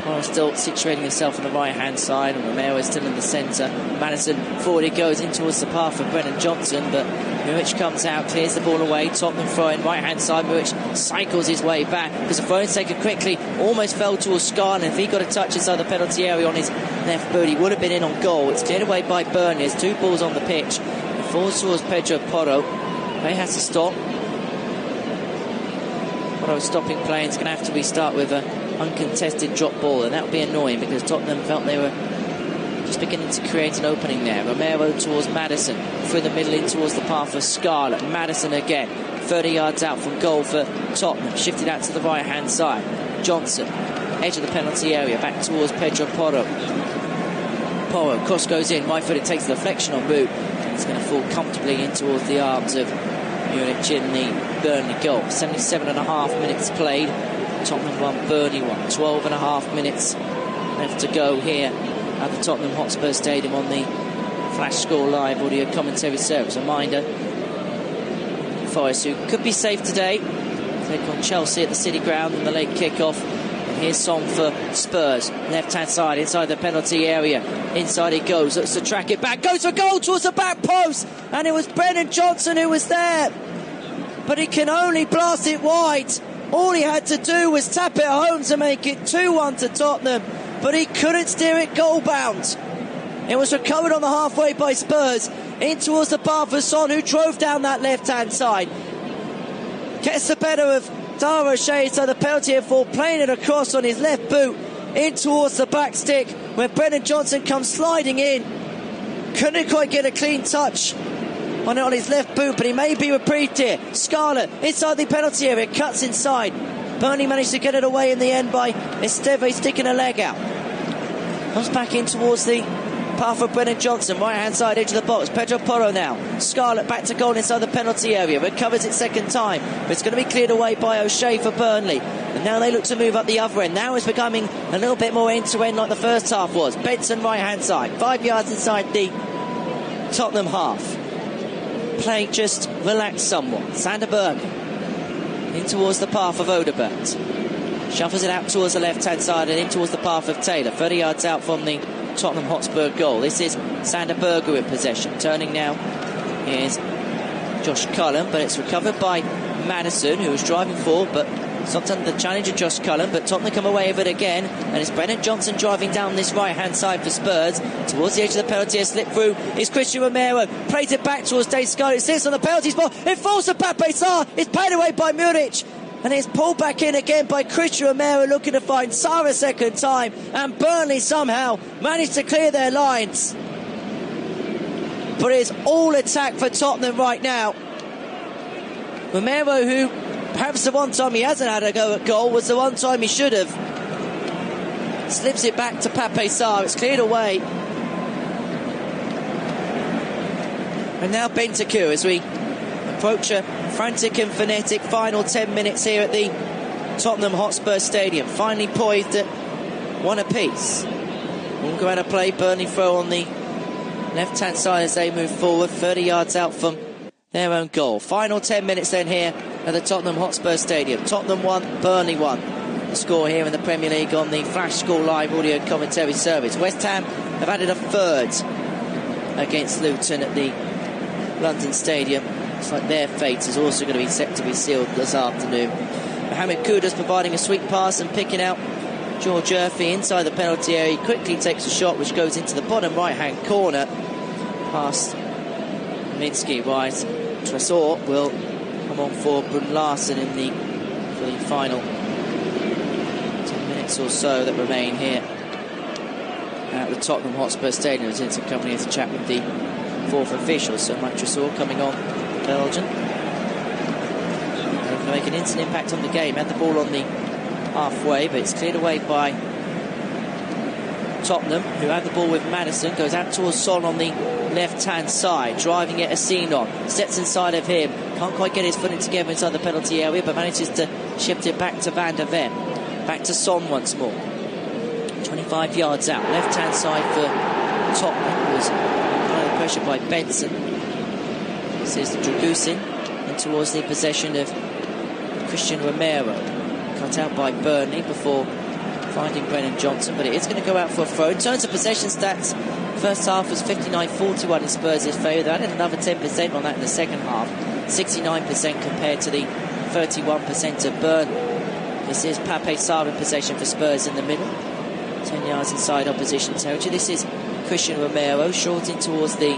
Porro still situating himself on the right-hand side, and Romero is still in the centre. Maddison forward he goes in towards the path of Brennan Johnson, but Muic comes out, clears the ball away. Tottenham throwing right-hand side. Muic cycles his way back because the throw-in's taken quickly, almost fell towards Scarlett. If he got a touch inside the penalty area on his left boot, he would have been in on goal. It's cleared away by Burnley. There's 2 balls on the pitch. It falls towards Pedro Porro. Play has to stop. Porro stopping play, and it's going to have to restart with an uncontested drop ball, and that would be annoying because Tottenham felt they were just beginning to create an opening there. Romero towards Maddison, through the middle in towards the path of Scarlett. Maddison again, 30 yards out from goal for Tottenham, shifted out to the right hand side. Johnson, edge of the penalty area, back towards Pedro Porro. Porro, cross goes in, right foot, it takes the deflection on boot, and it's going to fall comfortably in towards the arms of Muic in the Burnley goal. 77.5 minutes played. Tottenham 1, Burnley 1. 12.5 minutes left to go here at the Tottenham Hotspur Stadium on the Flash Score live audio commentary service. Reminder, Forest, who could be safe today, take on Chelsea at the City Ground in the late kick-off. And here's Song for Spurs, left-hand side, inside the penalty area. Inside he goes, looks to track it back, goes for goal towards the back post, and it was Brennan Johnson who was there, but he can only blast it wide. All he had to do was tap it home to make it 2-1 to Tottenham, but he couldn't steer it goal bound. It was recovered on the halfway by Spurs, in towards the path of Son, who drove down that left-hand side. Gets the better of Dara O'Shea, so the penalty for playing it across on his left boot. in towards the back stick, where Brennan Johnson comes sliding in. Couldn't quite get a clean touch on it on his left boot, but he may be reprieved here. Scarlett inside the penalty area, cuts inside. Burnley managed to get it away in the end by Esteve sticking a leg out. Comes back in towards the path of Brennan Johnson, right hand side edge of the box. Pedro Porro now. Scarlett back to goal inside the penalty area, recovers it second time, but it's going to be cleared away by O'Shea for Burnley. And now they look to move up the other end. Now it's becoming a little bit more end to end like the first half was. Benson right hand side, 5 yards inside the Tottenham half. Play just relaxed somewhat. Sander Berge in towards the path of Odegaard. Shuffles it out towards the left hand side and in towards the path of Taylor. 30 yards out from the Tottenham Hotspur goal. This is Sander Berge in possession. Turning now is Josh Cullen, but it's recovered by Madison, who was driving forward, but stopped under the challenge of Josh Cullen. But Tottenham come away with it again, and it's Brennan Johnson driving down this right hand side for Spurs towards the edge of the penalty area. Slip through is Christian Romero, plays it back towards Dave Scully. It sits on the penalty spot, it falls to Pape Sarr, it's paid away by Muric, and it's pulled back in again by Christian Romero, looking to find Sarr a second time, and Burnley somehow managed to clear their lines. But it's all attack for Tottenham right now. Romero, who perhaps the one time he hasn't had a go at goal was the one time he should have, slips it back to Pape Sarr. It's cleared away. And now Bentancur as we approach a frantic and frenetic final 10 minutes here at the Tottenham Hotspur Stadium. Finally poised at one apiece. All go out of play. Burnley throw on the left hand side as they move forward, 30 yards out from their own goal. Final 10 minutes then here at the Tottenham Hotspur Stadium. Tottenham 1, Burnley 1. The score here in the Premier League on the Flash Score Live audio commentary service. West Ham have added a third against Luton at the London Stadium. It's like their fate is also going to be set to be sealed this afternoon. Mohamed Kudus providing a sweet pass and picking out George Urphy inside the penalty area. He quickly takes a shot which goes into the bottom right hand corner past Minsky. Wise Tresor will come on for Brun Larsen for the final 10 minutes or so that remain here at the Tottenham Hotspur Stadium. As Vincent coming here to chat with the fourth official. So Mike Tresor coming on, Belgian. They can make an instant impact on the game. Had the ball on the halfway, but it's cleared away by Tottenham, who have the ball with Madison. Goes out towards Son on the left hand side, driving it Asinon, steps inside of him, can't quite get his footing together inside the penalty area, but manages to shift it back to Van der Ven. Back to Son once more, 25 yards out, left hand side for Tottenham. Was under pressure by Benson. This is Dragusin, and towards the possession of Christian Romero, cut out by Burnley before finding Brennan Johnson, but it is going to go out for a throw. In terms of possession stats, first half was 59-41 in Spurs' favour. They added another 10% on that in the second half, 69% compared to the 31% of Burnley. This is Pape Sarr in possession for Spurs in the middle, 10 yards inside opposition territory. This is Christian Romero short in towards the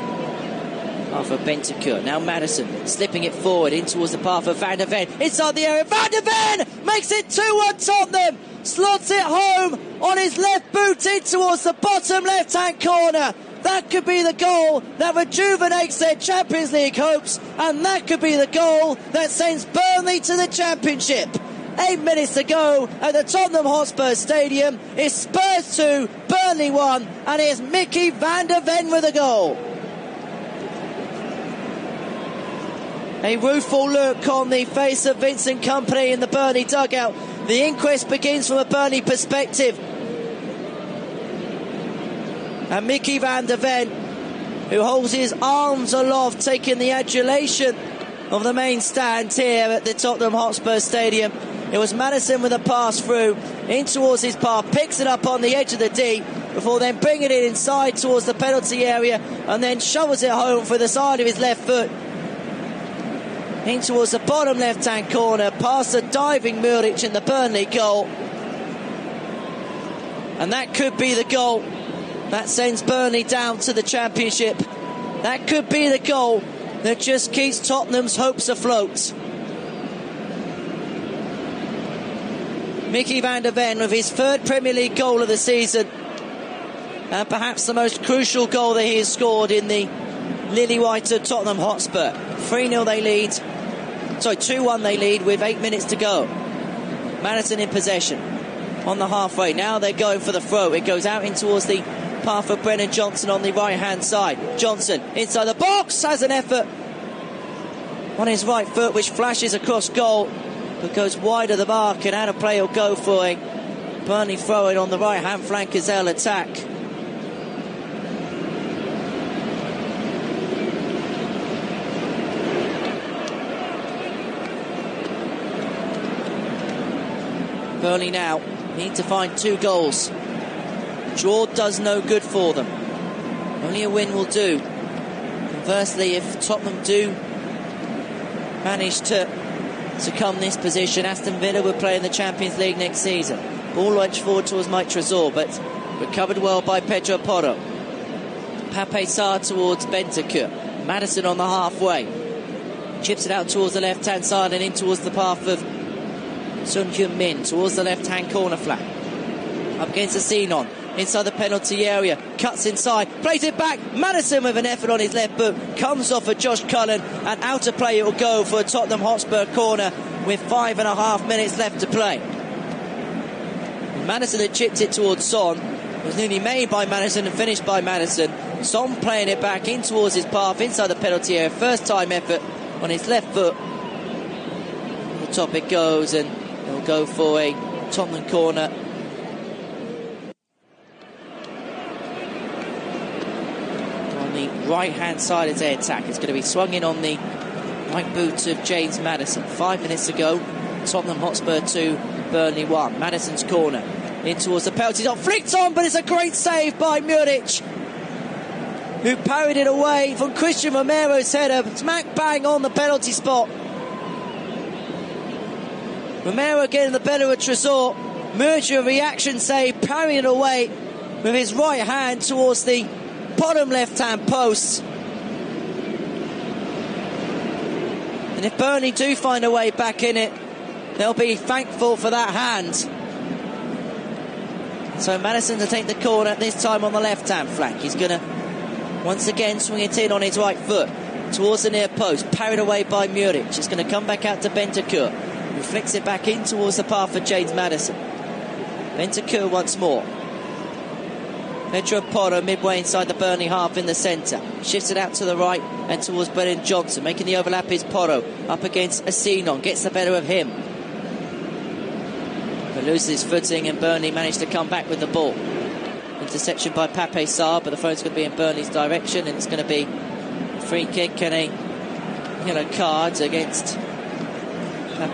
path of Bentancur. Now Madison slipping it forward in towards the path of Van der Ven. Inside the area, Van der Ven makes it 2-1 Tottenham. Slots it home on his left boot in towards the bottom left-hand corner. That could be the goal that rejuvenates their Champions League hopes, and that could be the goal that sends Burnley to the Championship. 8 minutes to go at the Tottenham Hotspur Stadium. It's Spurs 2, Burnley 1, and it's Mickey Van der Ven with a goal. A rueful look on the face of Vincent Kompany in the Burnley dugout. The inquest begins from a Burnley perspective. And Mickey Van der Ven, who holds his arms aloft, taking the adulation of the main stand here at the Tottenham Hotspur Stadium. It was Madison with a pass through in towards his path, picks it up on the edge of the D before then bringing it inside towards the penalty area and then shovels it home for the side of his left foot in towards the bottom left-hand corner, past the diving Muric in the Burnley goal. And that could be the goal that sends Burnley down to the Championship. That could be the goal that just keeps Tottenham's hopes afloat. Mickey van der Ven with his third Premier League goal of the season, and perhaps the most crucial goal that he has scored in the lily-white of Tottenham Hotspur. 3-0 they lead. Sorry, 2-1 they lead with 8 minutes to go. Maddison in possession on the halfway. Now they're going for the throw. It goes out in towards the path of Brennan Johnson on the right-hand side. Johnson inside the box, has an effort on his right foot, which flashes across goal, but goes wide of the mark, and out of play will go for a Burnley throw-in on the right-hand flank as they'll attack. Burnley now need to find 2 goals. A draw does no good for them. Only a win will do. Conversely, if Tottenham do manage to succumb this position, Aston Villa will play in the Champions League next season. Ball edged forward towards Mike Trezor, but recovered well by Pedro Porro. Pape Sarr towards Bentancur. Maddison on the halfway. Chips it out towards the left-hand side and in towards the path of Son Heung-min towards the left-hand corner flank. Up against the Sinon. Inside the penalty area. Cuts inside. Plays it back. Maddison with an effort on his left boot. Comes off of Josh Cullen. And out of play it will go for a Tottenham Hotspur corner with 5.5 minutes left to play. Maddison had chipped it towards Son. It was nearly made by Maddison and finished by Maddison. Son playing it back in towards his path inside the penalty area. First time effort on his left foot. The top it goes, and he'll go for a Tottenham corner. On the right-hand side as they attack, it's going to be swung in on the right boot of James Maddison. 5 minutes to go. Tottenham Hotspur 2, Burnley 1. Maddison's corner in towards the penalty. It's not flicked on, but it's a great save by Muric, who parried it away from Christian Romero's header. Smack bang on the penalty spot. Romero getting the better of Trezor. Muric a reaction save, parrying it away with his right hand towards the bottom left-hand post. And if Burnley do find a way back in it, they'll be thankful for that hand. So Maddison to take the corner, this time on the left-hand flank. He's going to once again swing it in on his right foot towards the near post, parried away by Muric. It's going to come back out to Bentancur, who flicks it back in towards the path of James Maddison. Bentancur once more. Pedro Porro midway inside the Burnley half in the centre. Shifts it out to the right and towards Brennan Johnson. Making the overlap is Porro. Up against Asinon. Gets the better of him. But loses his footing, and Burnley managed to come back with the ball. Interception by Pape Sarr, but the phone's going to be in Burnley's direction, and it's going to be a free kick and a yellow card against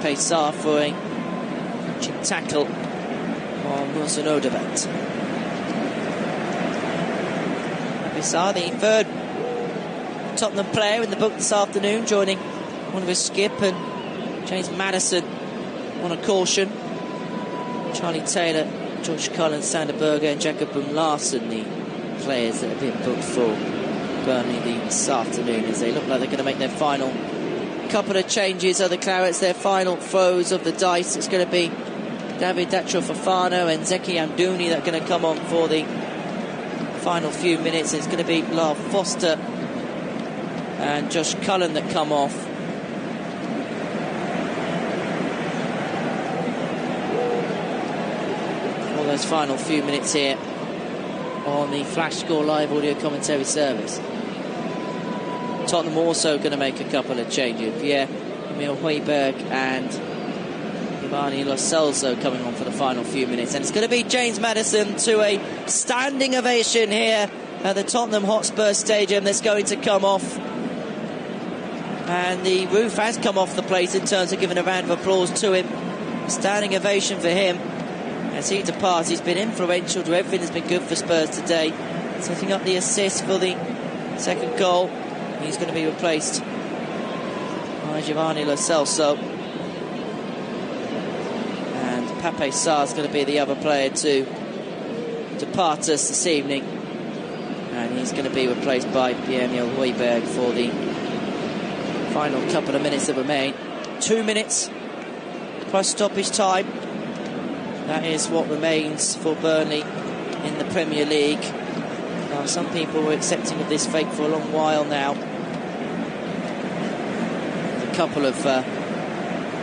Pape Sarr for a cheap tackle on Wilson Odegaard. Pape Sarr, the third Tottenham player in the book this afternoon, joining Oliver Skipp and James Maddison on a caution. Charlie Taylor, George Cullen, Sander Berger and Jacob Larson, the players that have been booked for Burnley this afternoon, as they look like they're going to make their final couple of changes of the Clarets, their final throws of the dice. It's going to be David Datro Fofana and Zeki Amdouni that are going to come on for the final few minutes. It's going to be Lyle Foster and Josh Cullen that come off. Those final few minutes here on the Flash Score Live audio commentary service. Tottenham also going to make a couple of changes. Pierre-Emile Højbjerg and Giovanni Lo Celso coming on for the final few minutes. And it's going to be James Maddison to a standing ovation here at the Tottenham Hotspur Stadium that's going to come off. And the roof has come off the place in terms of giving a round of applause to him. Standing ovation for him as he departs. He's been influential to everything that's been good for Spurs today, setting up the assist for the second goal. He's going to be replaced by Giovanni Lo Celso, and Pape Sarr is going to be the other player to depart us this evening, and he's going to be replaced by Pierre-Emile Højbjerg for the final couple of minutes that remain. 2 minutes plus stoppage time. That is what remains for Burnley in the Premier League. Now, some people were accepting of this fate for a long while now. A couple of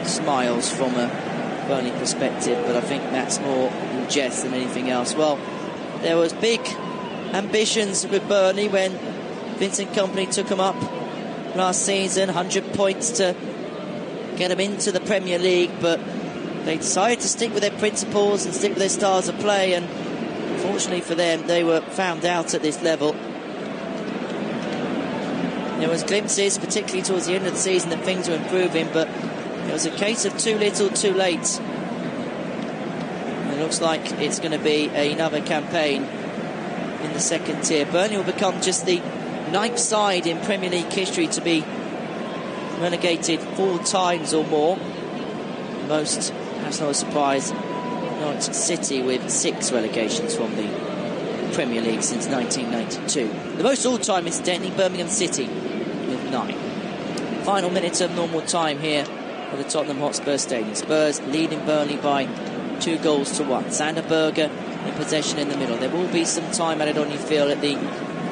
smiles from a Burnley perspective, but I think that's more in jest than anything else. Well, there was big ambitions with Burnley when Vincent Kompany took them up last season, 100 points to get them into the Premier League, but they decided to stick with their principles and stick with their styles of play, and unfortunately for them, they were found out at this level. There was glimpses, particularly towards the end of the season, that things were improving, but it was a case of too little, too late. It looks like it's going to be another campaign in the second tier. Burnley will become just the 9th side in Premier League history to be relegated 4 times or more. Most, that's not a surprise, Norwich City with 6 relegations from the Premier League since 1992. The most all-time, incidentally, Birmingham City with 9. Final minute of normal time here at the Tottenham Hotspur Stadium. Spurs leading Burnley by 2 goals to 1. Sander Berge in possession in the middle. There will be some time added on, you feel, at the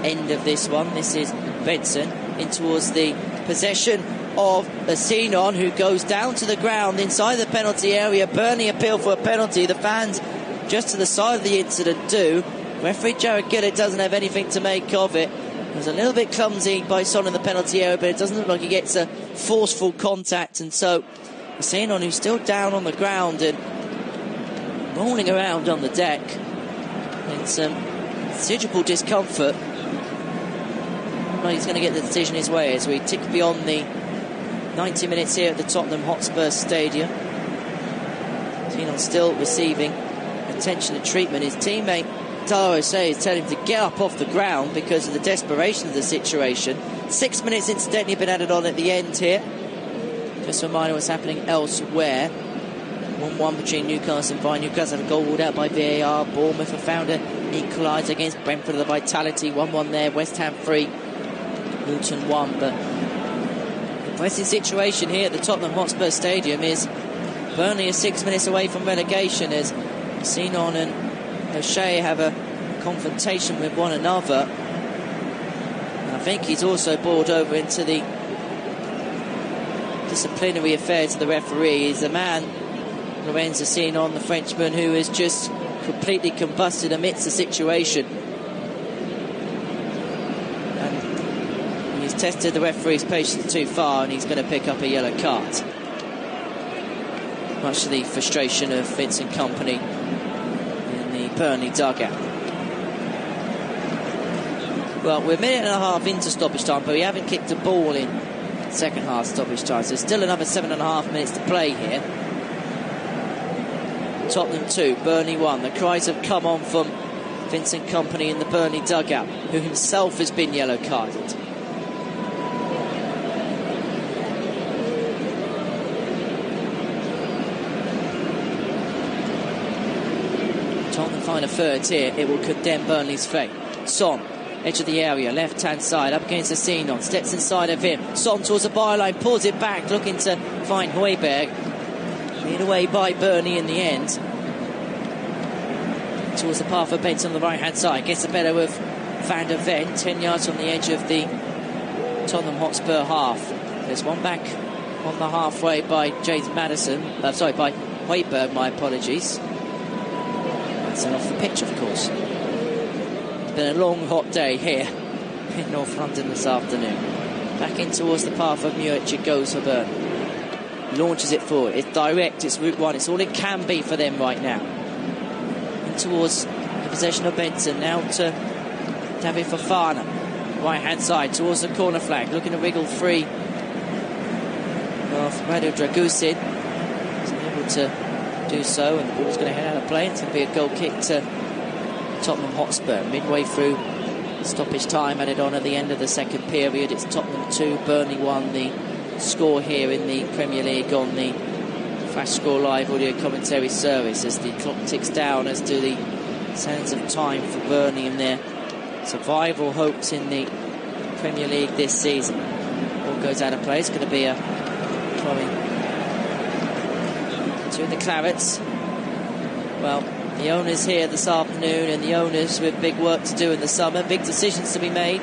end of this one. This is Benson in towards the possession of Sinon, who goes down to the ground inside the penalty area. Burnley appeal for a penalty. The fans just to the side of the incident do. Referee Jared Gillett doesn't have anything to make of it. It was a little bit clumsy by Son in the penalty area, but it doesn't look like he gets a forceful contact, and so Sinon, who's still down on the ground and rolling around on the deck in some considerable discomfort. Well, he's going to get the decision his way as we tick beyond the 90 minutes here at the Tottenham Hotspur Stadium. Sinon still receiving attention and treatment. His teammate Taro Say is telling him to get up off the ground because of the desperation of the situation. 6 minutes incidentally been added on at the end here. Just a reminder what's happening elsewhere. 1-1 between Newcastle and Bayern. Newcastle have a goal ruled out by VAR. Bournemouth have found an equaliser against Brentford of the Vitality. 1-1 there. West Ham 3, Luton 1. But the pressing situation here at the Tottenham Hotspur Stadium is Burnley is 6 minutes away from relegation as Sinon and O'Shea have a confrontation with one another. And I think he's also bored over into the disciplinary affairs of the referee. He's the man, Lorenzo Sinon, the Frenchman, who is just completely combusted amidst the situation. And he's tested the referee's patience too far, and he's going to pick up a yellow card. Much to the frustration of Vincent Kompany in the Burnley dugout. Well, we're a minute and a half into stoppage time, but we haven't kicked a ball in second half stoppage time, so still another 7.5 minutes to play here. Tottenham 2, Burnley 1. The cries have come on from Vincent Kompany in the Burnley dugout, who himself has been yellow carded. Tottenham find a third here. It will condemn Burnley's fate. Son, edge of the area, left-hand side, up against the Sinon, steps inside of him. Son towards the byline, pulls it back, looking to find Højbjerg. Lead away by Burnley in the end. Towards the path of Benson on the right-hand side. Gets the better of Van der Ven, 10 yards from the edge of the Tottenham Hotspur half. There's one back on the halfway by James Maddison. By Højbjerg, my apologies. That's off the pitch, of course. It's been a long, hot day here in North London this afternoon. Back in towards the path of Muir, it goes for Burnley. Launches it forward. It's direct, it's route one. It's all it can be for them right now. In towards the possession of Benson. Now to David Fofana. Right-hand side towards the corner flag. Looking to wriggle free of Radio Dragusin. He's able to do so, and the ball's going to head out of play. It's going to be a goal kick to Tottenham Hotspur. Midway through stoppage time added on at the end of the second period. It's Tottenham 2, Burnley 1. The score here in the Premier League on the Flash Score Live audio commentary service as the clock ticks down, as do the sands of time for Burnley and their survival hopes in the Premier League this season. Ball goes out of play. It's going to be a throwing to the Clarets. Well, the owners here this afternoon, and the owners with big work to do in the summer, big decisions to be made,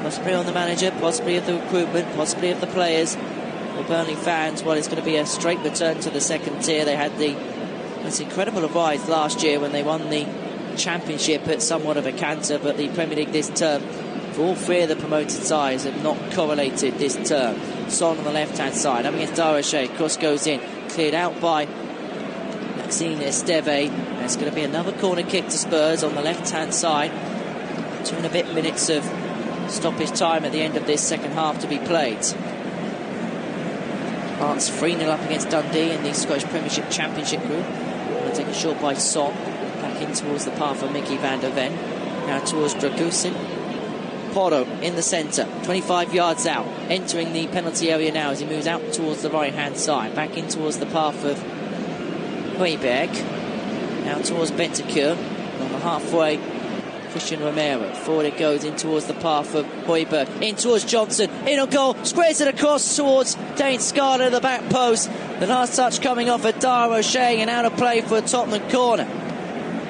possibly on the manager, possibly of the recruitment, possibly of the players. The Burnley fans, well, it's going to be a straight return to the second tier. They had this incredible rise last year when they won the Championship at somewhat of a canter, but the Premier League this term, for all three of the promoted sides, have not correlated this term. Son on the left-hand side, up against Daroshay, cross goes in, cleared out by Maxine Esteve, and it's going to be another corner kick to Spurs on the left-hand side. 2.5 minutes of stoppage time at the end of this second half to be played. Hearts 3-0 up against Dundee in the Scottish Premiership Championship group. Going to take a shot by Son, back in towards the path of Mickey van der Ven. Now towards Dragusin. Porro in the centre, 25 yards out, entering the penalty area now as he moves out towards the right-hand side. Back in towards the path of Højbjerg. Now towards Bentancur. On the halfway, Christian Romero. Forward it goes in towards the path of Højbjerg. In towards Johnson. In on goal. Squares it across towards Dane Scarlett at the back post. The last touch coming off at Dara O'Shea, and out of play for a Tottenham corner.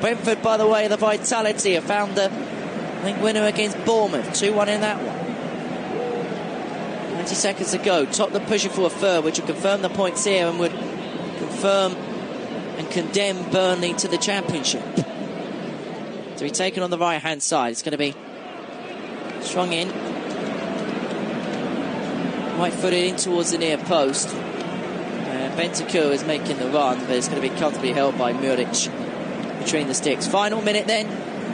Brentford, by the way, the vitality have found the winner against Bournemouth. 2-1 in that one. 20 seconds to go. Tottenham pushing for a third, which will confirm the points here and would confirm and condemn Burnley to the Championship. To be taken on the right-hand side. It's going to be strung in. Right-footed in towards the near post. Bentancur is making the run, but it's going to be comfortably held by Muric between the sticks. Final minute then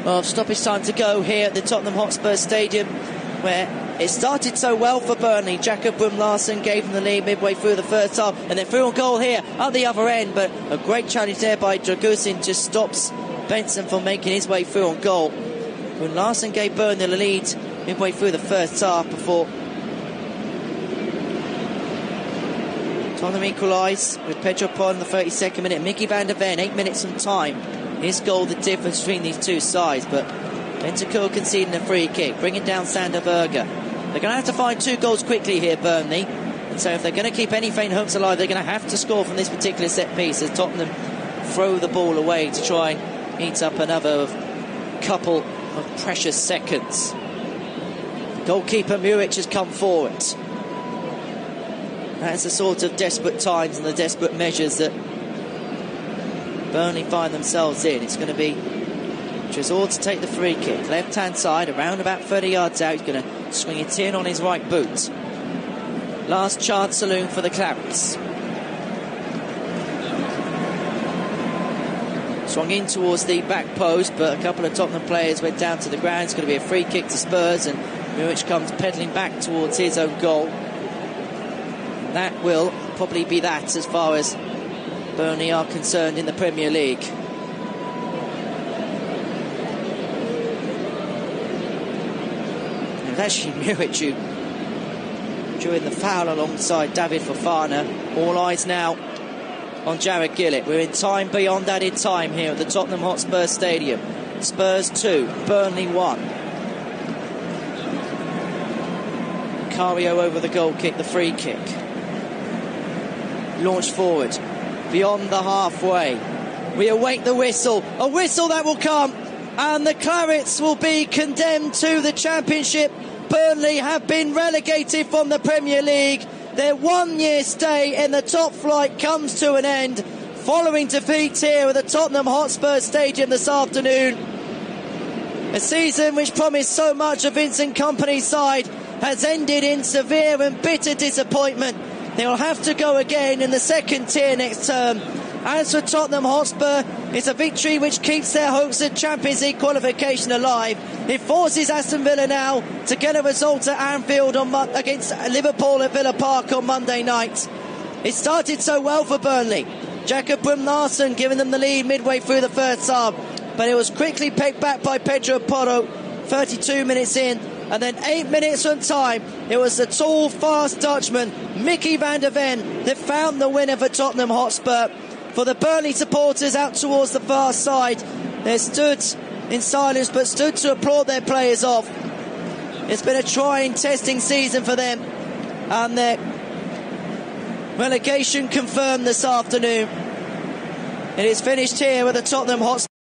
of stoppage time to go here at the Tottenham Hotspur Stadium, where it started so well for Burnley. Jakob Brun-Larsen gave them the lead midway through the first half, and then through on goal here at the other end, but a great challenge there by Dragusin just stops Benson from making his way through on goal. Brun-Larsen gave Burnley the lead midway through the first half before Tottenham equalise with Pedro Porro in the 32nd minute. Mickey van der Ven, 8 minutes from time. His goal, the difference between these two sides, but Bentancur conceding a free kick, bringing down Sander Berge. They're going to have to find 2 goals quickly here, Burnley. And so if they're going to keep any faint hopes alive, they're going to have to score from this particular set piece as Tottenham throw the ball away to try and eat up another couple of precious seconds. The goalkeeper Muric has come forward. That's the sort of desperate times and the desperate measures that Burnley find themselves in. It's going to be Trezor to take the free kick. Left-hand side, around about 30 yards out. He's going to swing it in on his right boot. Last chance saloon for the Clarets. Swung in towards the back post, but a couple of Tottenham players went down to the ground. It's going to be a free kick to Spurs, and Muric comes pedalling back towards his own goal. That will probably be that as far as Burnley are concerned in the Premier League. It was actually Muric who drew in the foul alongside David Fofana. All eyes now on Jarred Gillett. We're in time beyond added time here at the Tottenham Hotspur Stadium. Spurs 2, Burnley 1. Cario over the goal kick, the free kick. Launched forward beyond the halfway. We await the whistle, a whistle that will come, and the Clarets will be condemned to the Championship. Burnley have been relegated from the Premier League. Their 1-year stay in the top flight comes to an end following defeat here at the Tottenham Hotspur Stadium this afternoon. A season which promised so much of Vincent Kompany's side has ended in severe and bitter disappointment. They will have to go again in the second tier next term. As for Tottenham Hotspur, it's a victory which keeps their hopes of Champions League qualification alive. It forces Aston Villa now to get a result at Anfield against Liverpool at Villa Park on Monday night. It started so well for Burnley. Jakob Brun-Larsen giving them the lead midway through the first half, but it was quickly picked back by Pedro Porro 32 minutes in. And then 8 minutes from time, it was the tall, fast Dutchman, Mickey van der Ven, that found the winner for Tottenham Hotspur. For the Burnley supporters out towards the far side, they stood in silence but stood to applaud their players off. It's been a trying, testing season for them, and their relegation confirmed this afternoon. It is finished here with the Tottenham Hotspur.